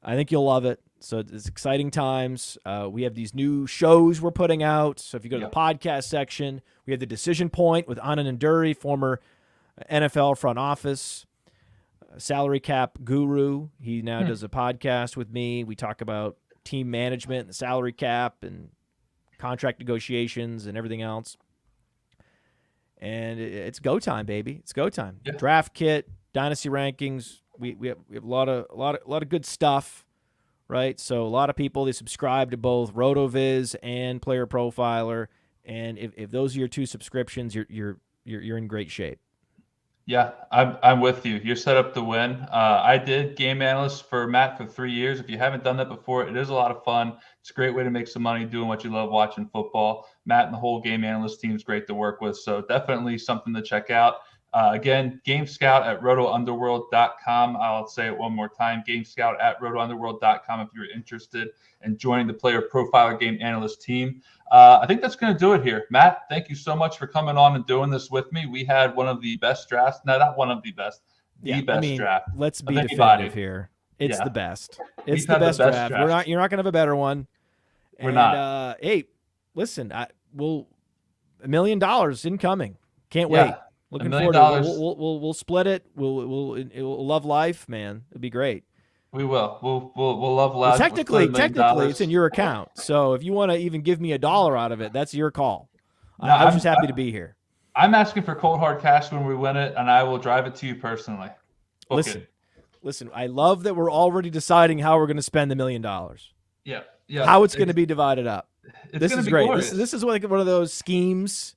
S2: I think you'll love it. So it's exciting times. We have these new shows we're putting out. So if you go to the podcast section, we have the Decision Point with Anand and Dury, former NFL front office salary cap guru. He now does a podcast with me. We talk about team management and the salary cap and contract negotiations and everything else. And it's go time, baby. It's go time. Yeah. Draft kit, dynasty rankings. We have a lot of good stuff, right? So a lot of people, they subscribe to both RotoViz and Player Profiler, and if those are your two subscriptions, you're in great shape.
S1: Yeah, I'm with you. You're set up to win. I did game analyst for Matt for 3 years. If you haven't done that before, it is a lot of fun. It's a great way to make some money doing what you love, watching football. Matt and the whole game analyst team is great to work with, so definitely something to check out. Again, GameScout@RotoUnderworld.com. I'll say it one more time, GameScout@RotoUnderworld.com if you're interested in joining the Player Profiler Game Analyst team. I think that's going to do it here. Matt, thank you so much for coming on and doing this with me. We had one of the best drafts. No, not one of the best. The best draft.
S2: Let's be definitive here. It's the best. It's the best draft. You're not going to have a better one.
S1: We're not.
S2: Hey, listen, $1 million incoming. Can't wait. Looking forward to it. We'll split it. We'll love life, man. It'd be great.
S1: We will. We'll love life.
S2: Technically, it's in your account. So if you want to even give me $1 out of it, that's your call. No, I'm just happy to be here.
S1: I'm asking for cold hard cash when we win it, and I will drive it to you personally.
S2: Listen. I love that we're already deciding how we're going to spend $1 million.
S1: Yeah.
S2: How it's going to be divided up. This is great.
S1: Glorious.
S2: This is like one of those schemes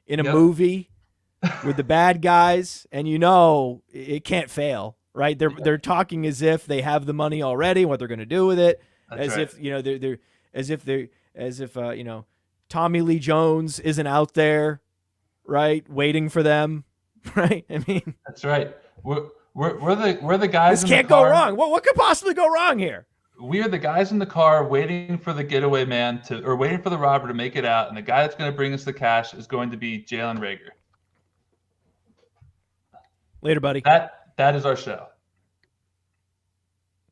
S2: in a movie with the bad guys, and it can't fail. Right? They're talking as if they have the money already, what they're going to do with it, as if Tommy Lee Jones isn't out there, right, waiting for them right? I mean,
S1: that's right. We're the guys.
S2: This
S1: in
S2: can't
S1: the car.
S2: go wrong. What could possibly go wrong here?
S1: We are the guys in the car waiting for the getaway man or waiting for the robber to make it out, and the guy that's going to bring us the cash is going to be Jalen Reagor.
S2: Later, buddy.
S1: That is our show.